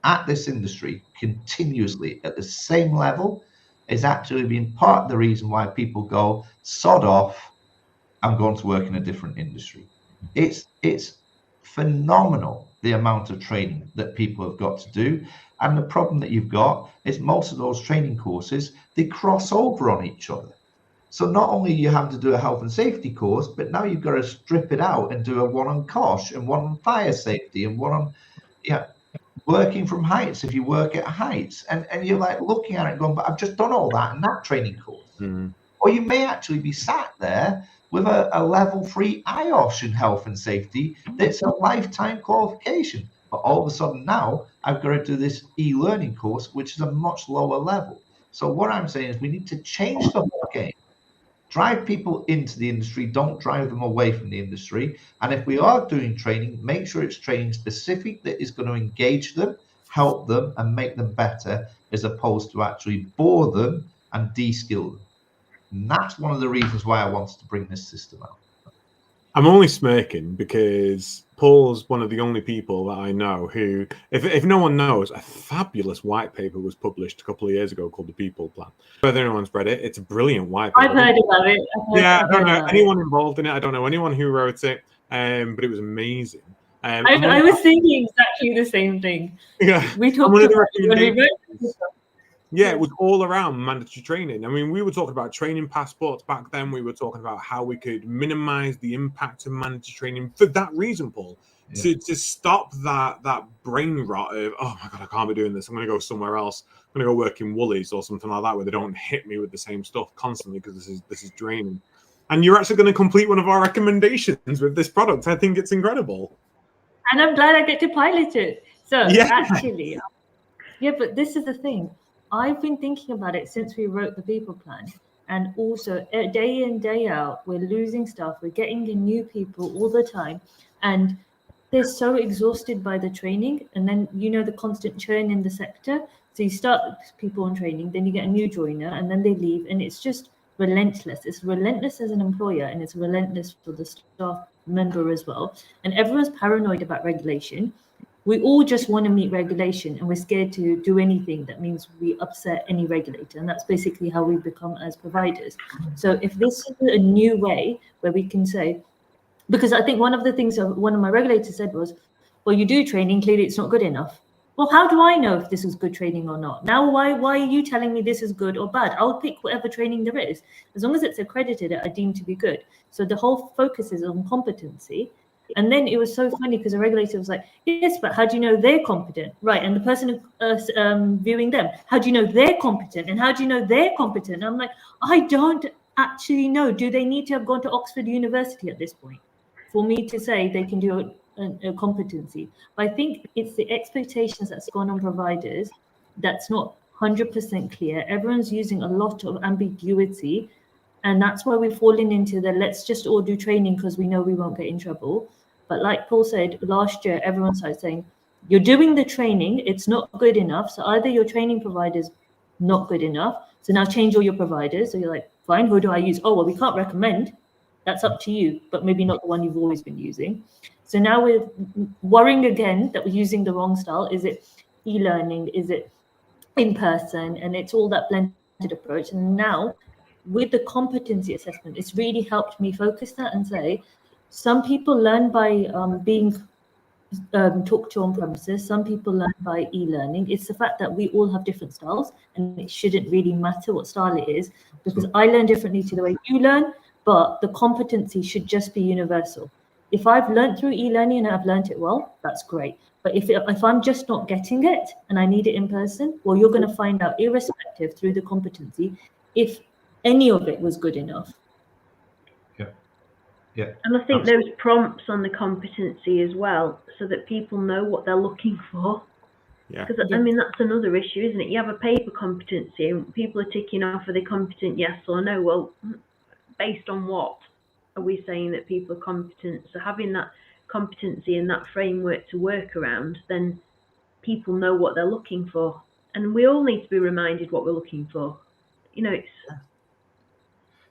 at this industry continuously at the same level is actually been part of the reason why people go, sod off, I'm going to work in a different industry. It's phenomenal the amount of training that people have got to do. And the problem that you've got is most of those training courses, they cross over on each other. So not only you have to do a health and safety course, but now you've got to strip it out and do a one on COSH and one on fire safety and one on working from heights if you work at heights. And you're like looking at it going, but I've just done all that in that training course. Or you may actually be sat there with a level 3 IOSH in health and safety that's a lifetime qualification. But all of a sudden now I've got to do this e-learning course, which is a much lower level. So what I'm saying is we need to change the whole game. Drive people into the industry, don't drive them away from the industry. And if we are doing training, make sure it's training specific that is going to engage them, help them, and make them better, as opposed to actually bore them and de-skill them. And that's one of the reasons why I wanted to bring this system out. I'm only smirking because Paul's one of the only people that I know who, if no one knows, a fabulous white paper was published a couple of years ago called The People Plan. Whether anyone's read it, it's a brilliant white paper. I've heard about it. I don't know anyone involved in it. I don't know anyone who wrote it, but it was amazing. I was thinking exactly the same thing. Yeah, we talked about it when we wrote this. Yeah, it was all around mandatory training. I mean, we were talking about training passports back then. We were talking about how we could minimize the impact of mandatory training for that reason, Paul, to stop that brain rot of, oh my God, I can't be doing this. I'm going to go somewhere else. I'm going to go work in Woolies or something like that where they don't hit me with the same stuff constantly because this is draining. And you're actually going to complete one of our recommendations with this product. I think it's incredible. And I'm glad I get to pilot it. So actually, but this is the thing. I've been thinking about it since we wrote the People Plan, and also day in, day out, we're losing staff, we're getting in new people all the time, and they're so exhausted by the training, and then the constant churn in the sector. So you start people on training, then you get a new joiner, and then they leave, and it's just relentless. It's relentless as an employer, and it's relentless for the staff member as well. And everyone's paranoid about regulation. We all just want to meet regulation, and we're scared to do anything that means we upset any regulator. And that's basically how we become as providers. So if this is a new way where we can say, because I think one of the things one of my regulators said was, well, you do training, clearly it's not good enough. Well, how do I know if this is good training or not? Now, why are you telling me this is good or bad? I'll pick whatever training there is, as long as it's accredited, I deem to be good. So the whole focus is on competency. And then it was so funny because the regulator was like, yes, but how do you know they're competent? Right. And the person viewing them, how do you know they're competent? And how do you know they're competent? And I'm like, I don't actually know. Do they need to have gone to Oxford University at this point for me to say they can do a competency? But I think it's the expectations that's gone on providers that's not 100% clear. Everyone's using a lot of ambiguity. And that's why we're falling into the let's just all do training because we know we won't get in trouble. But like Paul said, last year, everyone started saying, you're doing the training, it's not good enough. So either your training provider's not good enough. So now change all your providers. So you're like, fine, who do I use? Oh, well, we can't recommend. That's up to you, but maybe not the one you've always been using. So now we're worrying again that we're using the wrong style. Is it e-learning? Is it in person? And it's all that blended approach. And now, with the competency assessment, it's really helped me focus that and say, some people learn by being talk to on premises. Some people learn by e-learning. It's the fact that we all have different styles, and it shouldn't really matter what style it is, because I learn differently to the way you learn, but the competency should just be universal. If I've learned through e-learning and I've learned it well, that's great. But if I'm just not getting it and I need it in person, well, you're going to find out irrespective through the competency if any of it was good enough. Yeah. And I think those prompts on the competency as well, so that people know what they're looking for. Yeah. Because I mean, that's another issue, isn't it? You have a paper competency and people are ticking off, are they competent, yes or no? Well, based on what are we saying that people are competent? So having that competency and that framework to work around, then people know what they're looking for. And we all need to be reminded what we're looking for. You know, it's...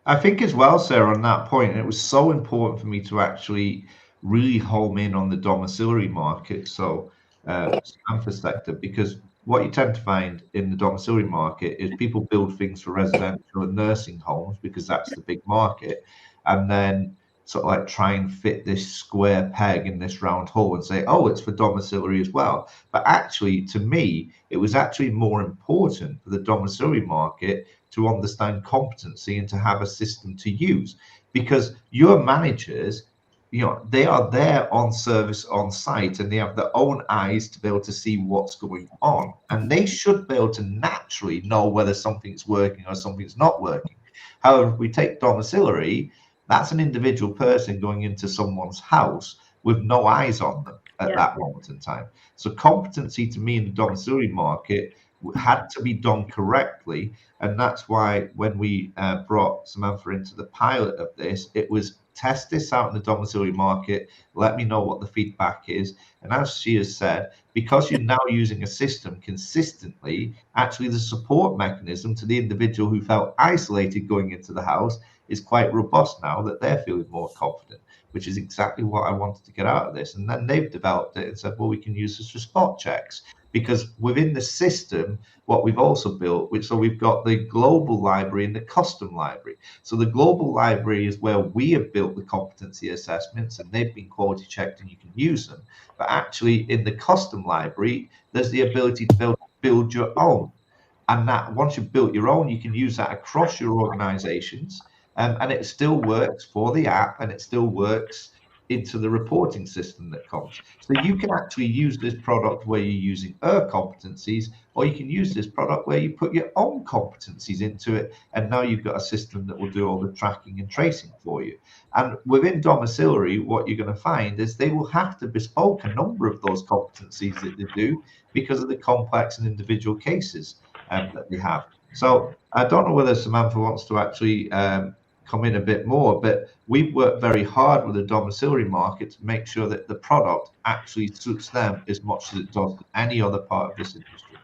I think as well, Sarah, on that point, it was so important for me to actually really home in on the domiciliary market, so Samantha's sector, because what you tend to find in the domiciliary market is people build things for residential and nursing homes because that's the big market, and then sort of like try and fit this square peg in this round hole and say, oh, it's for domiciliary as well. But actually, to me, it was actually more important for the domiciliary market to understand competency and to have a system to use, because your managers, you know, they are there on service on site and they have their own eyes to be able to see what's going on, and they should be able to naturally know whether something's working or something's not working. However, if we take domiciliary, that's an individual person going into someone's house with no eyes on them at that moment in time. So competency to me in the domiciliary market had to be done correctly, and that's why when we brought Samantha into the pilot of this, it was test this out in the domiciliary market, let me know what the feedback is. And as she has said, because you're now using a system consistently, actually the support mechanism to the individual who felt isolated going into the house is quite robust now, that they're feeling more confident, which is exactly what I wanted to get out of this. And then they've developed it and said, well, we can use this for spot checks, because within the system, what we've also built, so we've got the global library and the custom library. So the global library is where we have built the competency assessments and they've been quality checked and you can use them. But actually in the custom library, there's the ability to build your own. And that once you've built your own, you can use that across your organizations. And it still works for the app and it still works into the reporting system that comes. So you can actually use this product where you're using her competencies, or you can use this product where you put your own competencies into it, and now you've got a system that will do all the tracking and tracing for you. And within domiciliary, what you're going to find is they will have to bespoke a number of those competencies that they do because of the complex and individual cases that they have. So I don't know whether Samantha wants to actually come in a bit more, but we've worked very hard with the domiciliary market to make sure that the product actually suits them as much as it does any other part of this industry.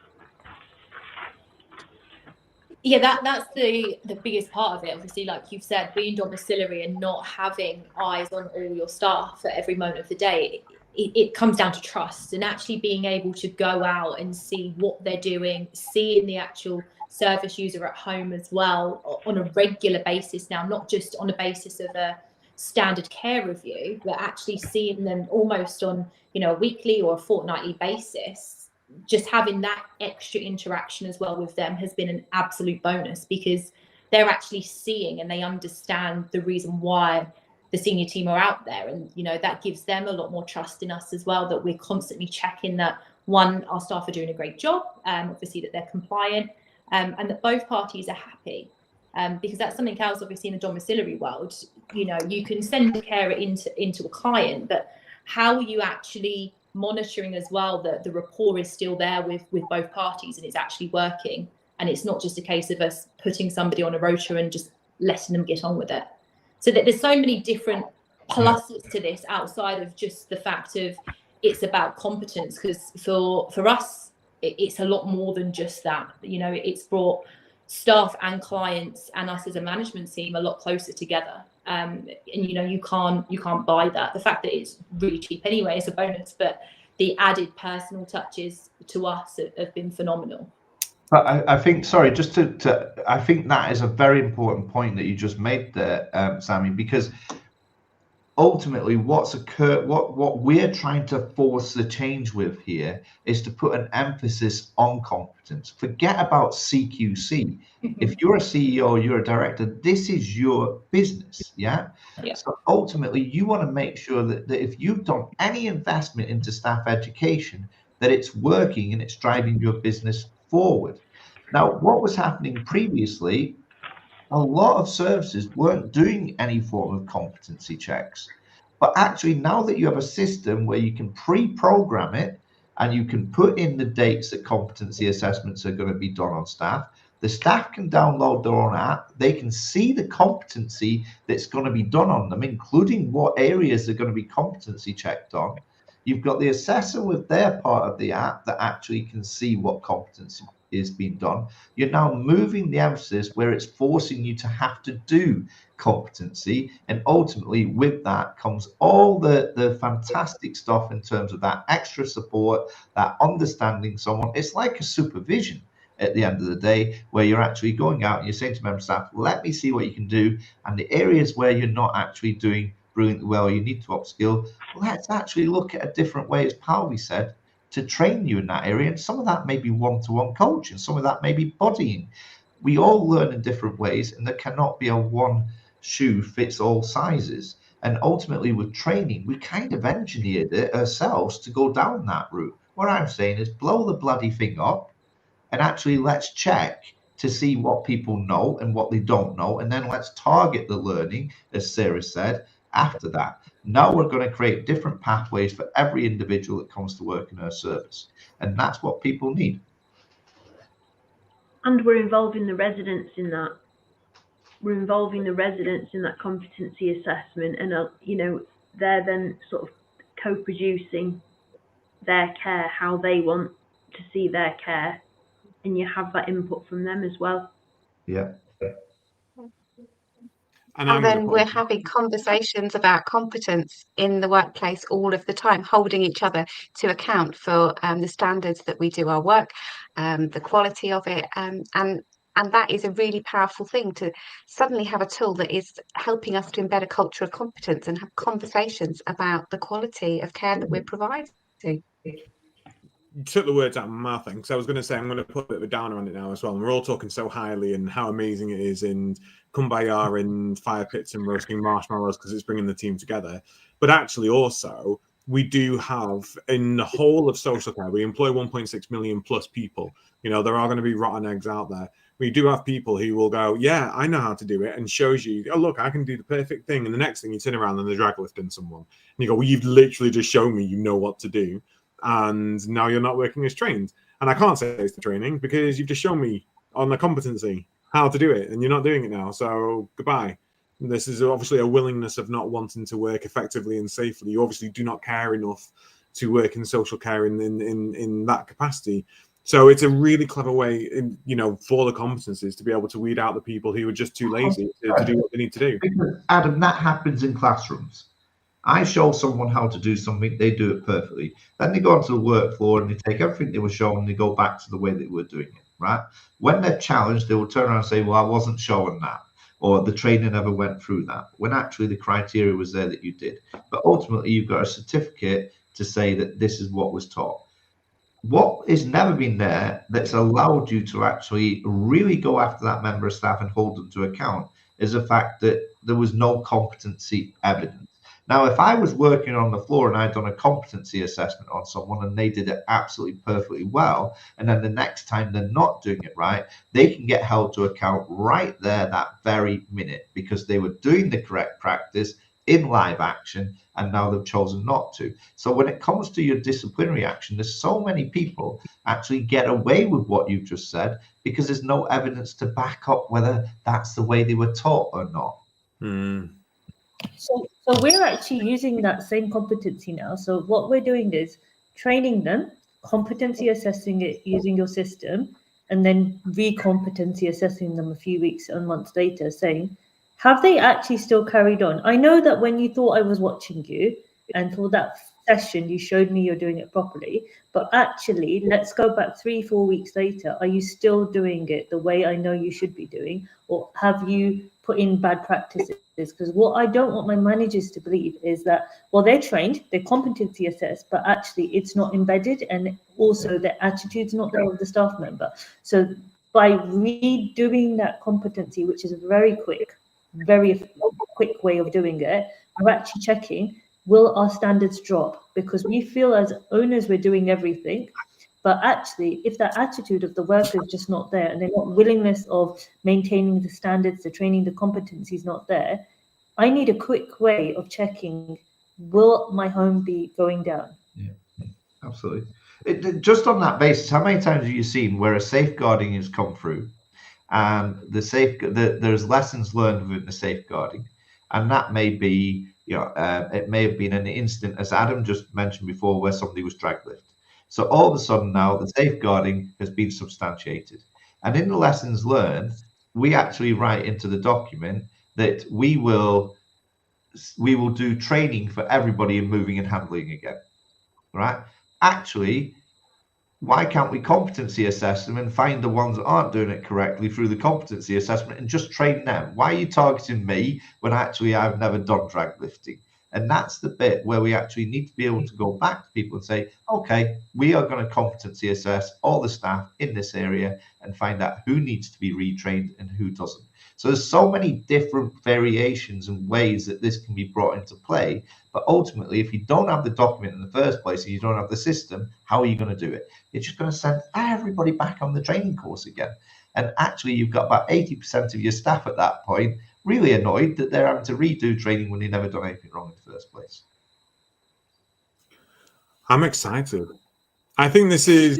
Yeah, that's the biggest part of it. Obviously, like you've said, being domiciliary and not having eyes on all your staff at every moment of the day, it comes down to trust and actually being able to go out and see what they're doing, seeing the actual service user at home as well on a regular basis now, not just on a basis of a standard care review, but actually seeing them almost on, you know, a weekly or a fortnightly basis. Just having that extra interaction as well with them has been an absolute bonus, because they're actually seeing and they understand the reason why the senior team are out there, and you know that gives them a lot more trust in us as well, that we're constantly checking that, one, our staff are doing a great job, obviously that they're compliant, and that both parties are happy, because that's something else obviously in the domiciliary world. You know, you can send the carer into a client, but how are you actually monitoring as well that the rapport is still there with both parties and it's actually working, and it's not just a case of us putting somebody on a rota and just letting them get on with it. So that there's so many different pluses to this outside of just the fact of it's about competence, because for us it's a lot more than just that. You know, it's brought staff and clients and us as a management team a lot closer together, and you know, you can't buy that. The fact that it's really cheap anyway is a bonus, but the added personal touches to us have been phenomenal. But I think, sorry, just I think that is a very important point that you just made there, Sammy, because ultimately what's occurred, what we're trying to force the change with here is to put an emphasis on competence. Forget about CQC. If you're a CEO, you're a director, this is your business. Yeah. So ultimately you want to make sure that if you've done any investment into staff education, that it's working and it's driving your business forward. Now, what was happening previously, a lot of services weren't doing any form of competency checks. But actually, now that you have a system where you can pre-program it and you can put in the dates that competency assessments are going to be done on staff, the staff can download their own app. They can see the competency that's going to be done on them, including what areas are going to be competency checked on. You've got the assessor with their part of the app that actually can see what competency is being done. You're now moving the emphasis where it's forcing you to have to do competency, and ultimately with that comes all the fantastic stuff in terms of that extra support, that understanding someone. It's like a supervision at the end of the day, where you're actually going out and you're saying to member staff, let me see what you can do, and the areas where you're not actually doing brilliantly well, you need to upskill, let's actually look at a different way, as Palvi said, to train you in that area. And some of that may be one-to-one coaching, some of that may be bodying. We all learn in different ways, and there cannot be a one shoe fits all sizes. And ultimately with training, we kind of engineered it ourselves to go down that route. What I'm saying is blow the bloody thing up and actually let's check to see what people know and what they don't know, and then let's target the learning, as Sarah said, after that. Now we're going to create different pathways for every individual that comes to work in our service, and that's what people need. And we're involving the residents in that. We're involving the residents in that competency assessment, and you know, they're then sort of co-producing their care, how they want to see their care, and you have that input from them as well. Yeah. And then we're having conversations about competence in the workplace all of the time, holding each other to account for the standards that we do our work, the quality of it, and that is a really powerful thing, to suddenly have a tool that is helping us to embed a culture of competence and have conversations about the quality of care that we're providing. You took the words out of my mouth, because I was going to say I'm going to put a bit of a downer on it now as well. And we're all talking so highly and how amazing it is, and kumbaya and fire pits and roasting marshmallows because it's bringing the team together. But actually, also, we do have in the whole of social care, we employ 1.6 million plus people. You know, there are going to be rotten eggs out there. We do have people who will go, yeah, I know how to do it, and shows you, oh, look, I can do the perfect thing. And the next thing you turn around and they're drag lifting someone. And you go, well, you've literally just shown me you know what to do. And now you're not working as trained. And I can't say it's the training because you've just shown me on the competency how to do it, and you're not doing it now. So goodbye. This is obviously a willingness of not wanting to work effectively and safely. You obviously do not care enough to work in social care in that capacity. So it's a really clever way, you know, for the competencies to be able to weed out the people who are just too lazy to do what they need to do. Because, Adam, that happens in classrooms. I show someone how to do something, they do it perfectly. Then they go onto the work floor and they take everything they were shown and they go back to the way they were doing it, right? When they're challenged, they will turn around and say, well, I wasn't shown that, or the trainer never went through that, when actually the criteria was there that you did. But ultimately, you've got a certificate to say that this is what was taught. What has never been there that's allowed you to actually really go after that member of staff and hold them to account is the fact that there was no competency evidence. Now, if I was working on the floor and I'd done a competency assessment on someone and they did it absolutely perfectly well, and then the next time they're not doing it right, they can get held to account right there that very minute because they were doing the correct practice in live action and now they've chosen not to. So when it comes to your disciplinary action, there's so many people actually get away with what you've just said because there's no evidence to back up whether that's the way they were taught or not. So we're actually using that same competency now. So what we're doing is training them, competency assessing it using your system, and then re-competency assessing them a few weeks and months later, saying, have they actually still carried on? I know that when you thought I was watching you and for that session, you showed me you're doing it properly, but actually, let's go back 3-4 weeks later. Are you still doing it the way I know you should be doing, or have you put in bad practices? Because what I don't want my managers to believe is that, well, they're trained, they're competency assessed, but actually it's not embedded, and also the attitude's not there of the staff member. So by redoing that competency, which is a very quick way of doing it, we're actually checking, will our standards drop? Because we feel as owners we're doing everything, but actually if that attitude of the worker is just not there, and they're not willingness of maintaining the standards, the training, the competency is not there, I need a quick way of checking, will my home be going down? Yeah, absolutely. Just on that basis, how many times have you seen where a safeguarding has come through and there's lessons learned within the safeguarding, and that may be, it may have been an incident, as Adam just mentioned before, where somebody was drag lifted. So all of a sudden now the safeguarding has been substantiated, and in the lessons learned, we actually write into the document that we will do training for everybody in moving and handling again, right? Actually, why can't we competency assess them and find the ones that aren't doing it correctly through the competency assessment and just train them? Why are you targeting me when actually I've never done drag lifting? And that's the bit where we actually need to be able to go back to people and say, okay, we are going to competency assess all the staff in this area and find out who needs to be retrained and who doesn't. So there's so many different variations and ways that this can be brought into play. But ultimately, if you don't have the document in the first place and you don't have the system, how are you going to do it? It's just going to send everybody back on the training course again. And actually, you've got about 80% of your staff at that point really annoyed that they're having to redo training when they've never done anything wrong in the first place. I'm excited. I think this is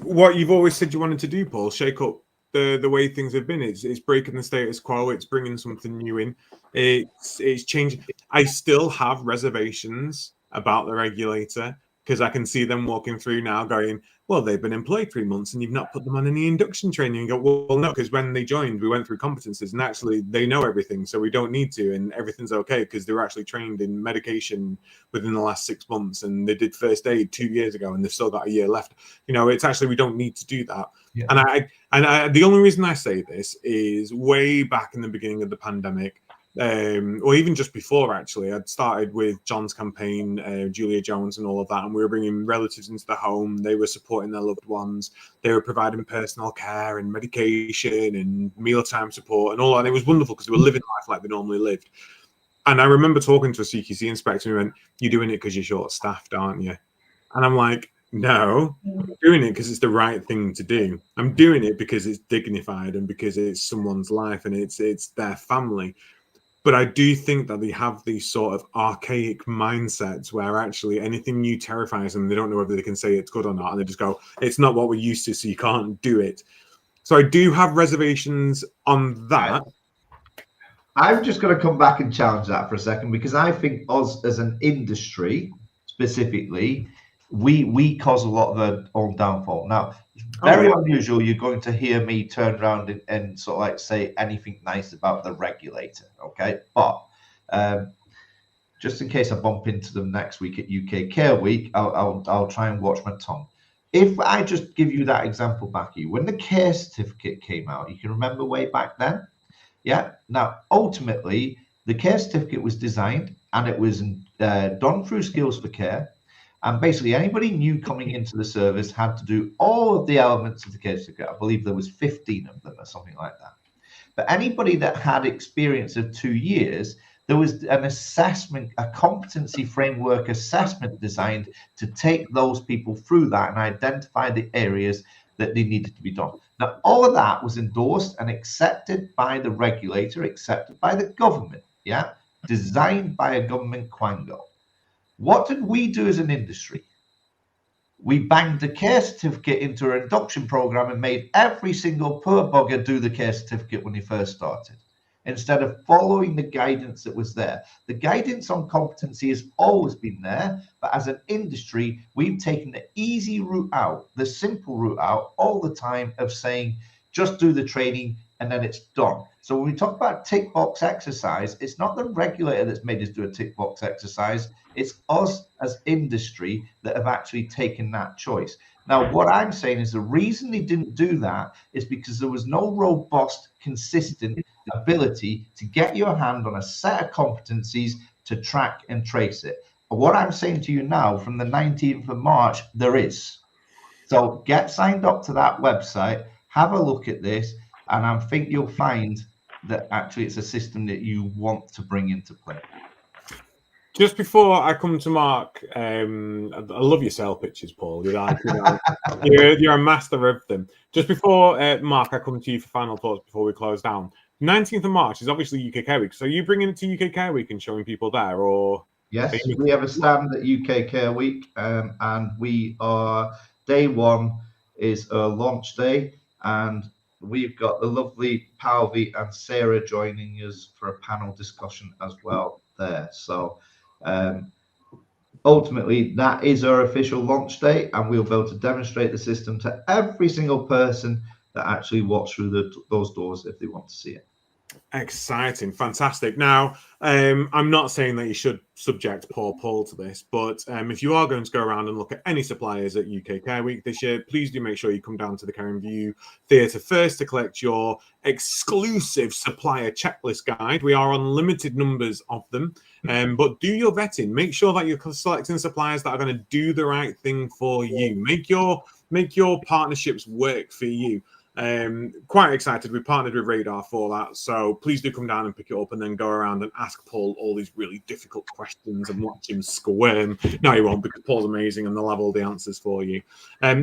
what you've always said you wanted to do, Paul. Shake up the way things have been. It's breaking the status quo. It's bringing something new in. It's changing. I still have reservations about the regulator, because I can see them walking through now going, well, they've been employed 3 months and you've not put them on any induction training. And go, well, no, because when they joined, we went through competencies and actually they know everything, so we don't need to, and everything's okay because they were actually trained in medication within the last 6 months, and they did first aid 2 years ago and they've still got a year left. It's actually, we don't need to do that. Yeah. And I the only reason I say this is way back in the beginning of the pandemic, or even just before, actually, I'd started with John's campaign, Julia Jones and all of that, and we were bringing relatives into the home. They were supporting their loved ones. They were providing personal care and medication and mealtime support and all that. And it was wonderful because they were living life like they normally lived. And I remember talking to a CQC inspector who went, you're doing it because you're short-staffed, aren't you? And I'm like, no, I'm doing it because it's the right thing to do. I'm doing it because it's dignified and because it's someone's life and it's their family. But I do think that they have these sort of archaic mindsets where actually anything new terrifies them. They don't know whether they can say it's good or not. And they just go, it's not what we're used to, so you can't do it. So I do have reservations on that. I'm just going to come back and challenge that for a second, because I think us as an industry specifically, we cause a lot of our own downfall. Now, very unusual you're going to hear me turn around and sort of like say anything nice about the regulator, okay? But just in case I bump into them next week at UK Care Week, I'll try and watch my tongue. If I just give you that example back, when the care certificate came out, you can remember way back then? Yeah. Now, ultimately, the care certificate was designed and it was done through Skills for Care. And basically, anybody new coming into the service had to do all of the elements of the care certificate. I believe there was 15 of them or something like that. But anybody that had experience of 2 years, there was an assessment, a competency framework assessment designed to take those people through that and identify the areas that they needed to be done. Now, all of that was endorsed and accepted by the regulator, accepted by the government, yeah, designed by a government quango. What did we do as an industry? We banged the care certificate into our induction program and made every single poor bugger do the care certificate when he first started, instead of following the guidance that was there. The guidance on competency has always been there, but as an industry, we've taken the easy route out, the simple route out all the time of saying, just do the training, and then it's done. So when we talk about tick box exercise, it's not the regulator that's made us do a tick box exercise. It's us as industry that have actually taken that choice. Now, what I'm saying is the reason they didn't do that is because there was no robust, consistent ability to get your hand on a set of competencies to track and trace it. But what I'm saying to you now, from the 19th of March, there is. So get signed up to that website, have a look at this, and I think you'll find that actually it's a system that you want to bring into play. Just before I come to Mark, I love your sale pitches, Paul. You're a master of them. Just before, Mark, I come to you for final thoughts before we close down. 19th of March is obviously UK Care Week. So are you bringing it to UK Care Week and showing people there? Or yes, we have a stand at UK Care Week, and we are, day one is a launch day, and we've got the lovely Palvi and Sarah joining us for a panel discussion as well there. So ultimately, that is our official launch day, and we'll be able to demonstrate the system to every single person that actually walks through those doors if they want to see it. Exciting, fantastic. Now, I'm not saying that you should subject Paul to this, but if you are going to go around and look at any suppliers at UK Care Week this year, please do make sure you come down to the Care and View Theatre first to collect your exclusive supplier checklist guide. We are on limited numbers of them, but do your vetting. Make sure that you're selecting suppliers that are going to do the right thing for you. Make your partnerships work for you. Quite excited. We partnered with Radar for that, so please do come down and pick it up and then go around and ask Paul all these really difficult questions and watch him squirm. No, he won't, because Paul's amazing and they'll have all the answers for you.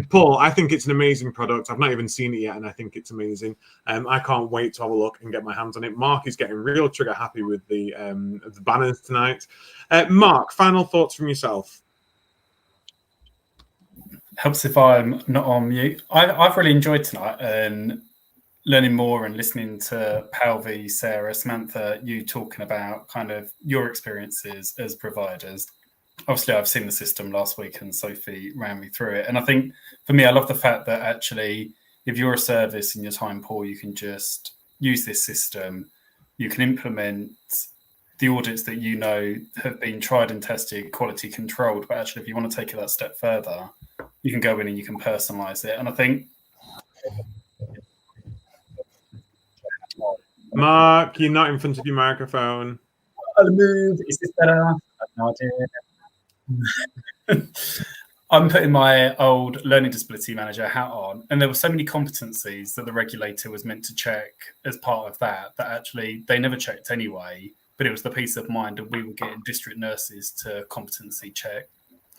Paul, I think it's an amazing product. I've not even seen it yet, and I think it's amazing. I can't wait to have a look and get my hands on it. Mark is getting real trigger happy with the banners tonight. Mark, final thoughts from yourself. Helps if I'm not on mute. I've really enjoyed tonight and learning more and listening to Palvi, Sarah, Samantha, you talking about kind of your experiences as providers. Obviously, I've seen the system last week and Sophie ran me through it. And I think for me, I love the fact that actually, if you're a service and your time poor, you can just use this system. You can implement the audits that you know have been tried and tested, quality controlled. But actually, if you want to take it that step further, you can go in and you can personalize it. And I think, Mark, you're not in front of your microphone. I'll move. Is this better? I've no idea. I'm putting my old learning disability manager hat on, and there were so many competencies that the regulator was meant to check as part of that actually they never checked anyway. But it was the peace of mind that we were getting district nurses to competency check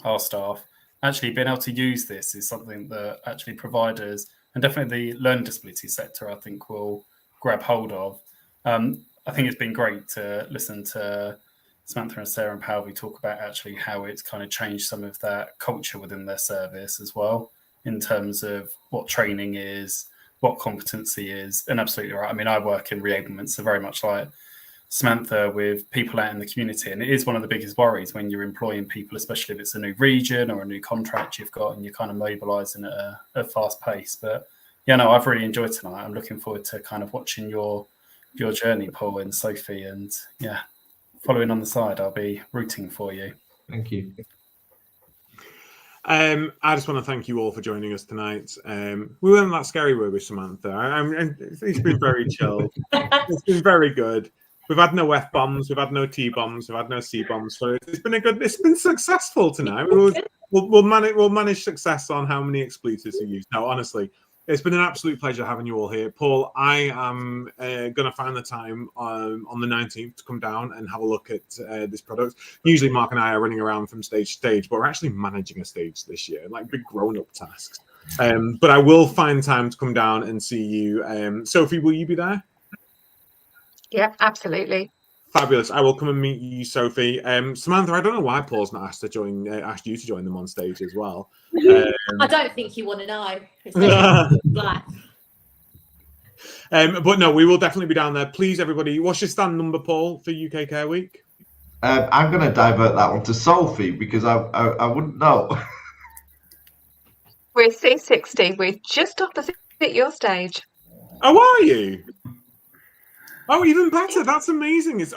our staff. Actually, being able to use this is something that actually providers and definitely the learning disability sector, I think, will grab hold of. I think it's been great to listen to Samantha and Sarah and Palvi talk about actually how it's kind of changed some of that culture within their service as well, in terms of what training is, what competency is. And absolutely right. I mean, I work in reablement, so very much like Samantha, with people out in the community. And it is one of the biggest worries when you're employing people, especially if it's a new region or a new contract you've got and you're kind of mobilising at a fast pace. But yeah, no, I've really enjoyed tonight. I'm looking forward to kind of watching your journey, Paul and Sophie, and yeah, following on the side. I'll be rooting for you. Thank you. I just want to thank you all for joining us tonight. We weren't that scary, were we, Samantha? It's been very chill. It's been very good. We've had no F-bombs, we've had no T-bombs, we've had no C-bombs. So it's been successful tonight. We'll manage success on how many expletives we use. No, honestly, it's been an absolute pleasure having you all here. Paul, I am going to find the time on the 19th to come down and have a look at this product. Usually Mark and I are running around from stage to stage, but we're actually managing a stage this year, like big grown-up tasks. But I will find time to come down and see you. Sophie, will you be there? Yeah, absolutely. Fabulous. I will come and meet you, Sophie. Samantha, I don't know why Paul's not asked you to join them on stage as well. I don't think you want to know. But no, we will definitely be down there. Please, everybody, what's your stand number, Paul, for UK Care Week? I'm going to divert that one to Sophie because I wouldn't know. We're C60. We're just opposite your stage. Oh, are you? Oh, even better. That's amazing. It's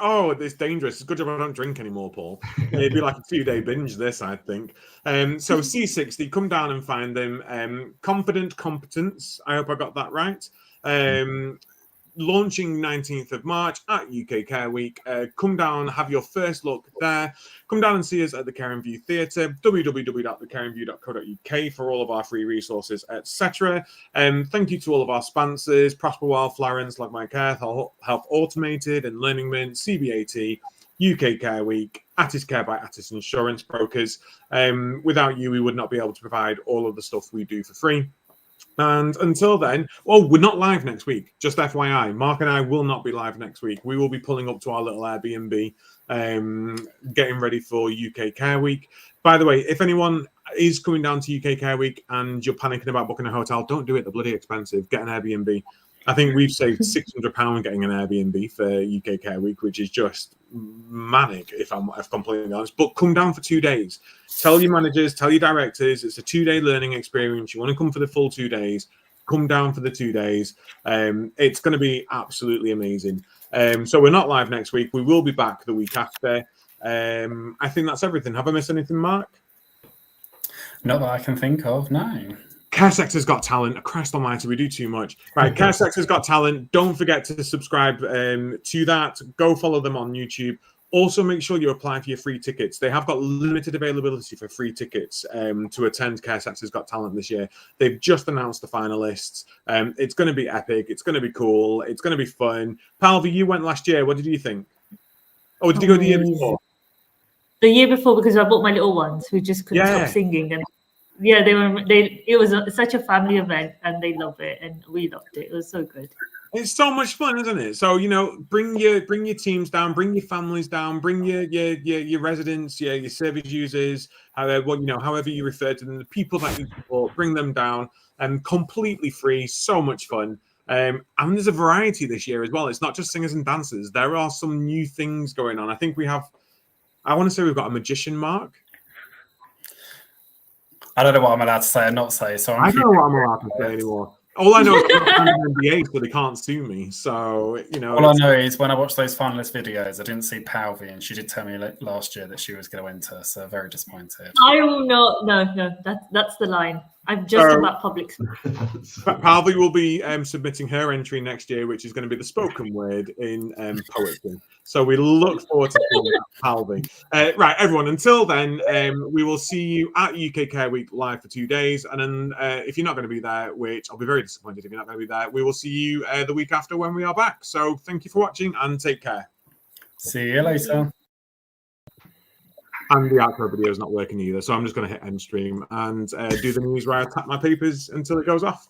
dangerous. It's good job I don't drink anymore, Paul. It'd be like a 2-day binge, this, I think. So C60, come down and find them. Confident Competence. I hope I got that right. Launching 19th of March at UK Care Week. Come down, have your first look there. Come down and see us at the Care and View Theatre, www.thecareandview.co.uk for all of our free resources, etc. Thank you to all of our sponsors, Prosper Well, Florence, Like My Care, Health Automated, and Learning Mint, CBAT, UK Care Week, Attis Care by Attis Insurance Brokers. Without you, we would not be able to provide all of the stuff we do for free. And until then, we're not live next week. Just FYI, Mark and I will not be live next week. We will be pulling up to our little Airbnb, getting ready for UK Care Week. By the way, if anyone is coming down to UK Care Week and you're panicking about booking a hotel, don't do it. They're bloody expensive. Get an Airbnb. I think we've saved £600 getting an Airbnb for UK Care Week, which is just manic, if I'm completely honest. But come down for 2 days. Tell your managers, tell your directors, it's a 2-day learning experience. You want to come for the full 2 days, come down for the 2 days. It's going to be absolutely amazing. So we're not live next week. We will be back the week after. I think that's everything. Have I missed anything, Mark? Not that I can think of, no. Care Sector's Got Talent. Christ almighty, we do too much. Right, Care Sector's Got Talent. Don't forget to subscribe to that. Go follow them on YouTube. Also, make sure you apply for your free tickets. They have got limited availability for free tickets to attend Care Sector's Got Talent this year. They've just announced the finalists. It's going to be epic. It's going to be cool. It's going to be fun. Palvi, you went last year. What did you think? Oh, did you go the year before? The year before, because I brought my little ones who just couldn't stop singing, and yeah, it was such a family event, and they love it, and we loved it. It was so good. It's so much fun, isn't it? So bring your teams down, bring your families down, bring your residents, your service users, however you refer to them, the people that you support, bring them down, and completely free. So much fun. And there's a variety this year as well. It's not just singers and dancers. There are some new things going on. I think I want to say we've got a magician, Mark. I don't know what I'm allowed to say and not say. So I don't know what I'm allowed to say anymore. All I know is I'm an NBA, so they can't sue me. So, all I know is when I watched those finalist videos, I didn't see Palvi, and she did tell me last year that she was going to enter. So very disappointed. I will not. No, that's the line. I'm just about public. Palvi will be submitting her entry next year, which is going to be the spoken word in poetry. So we look forward to seeing that, Palvi. Right, everyone. Until then, we will see you at UK Care Week live for 2 days. And then if you're not going to be there, which I'll be very disappointed if you're not going to be there, we will see you the week after when we are back. So thank you for watching and take care. See you later. And the outro video is not working either. So I'm just going to hit end stream and do the news where I tap my papers until it goes off.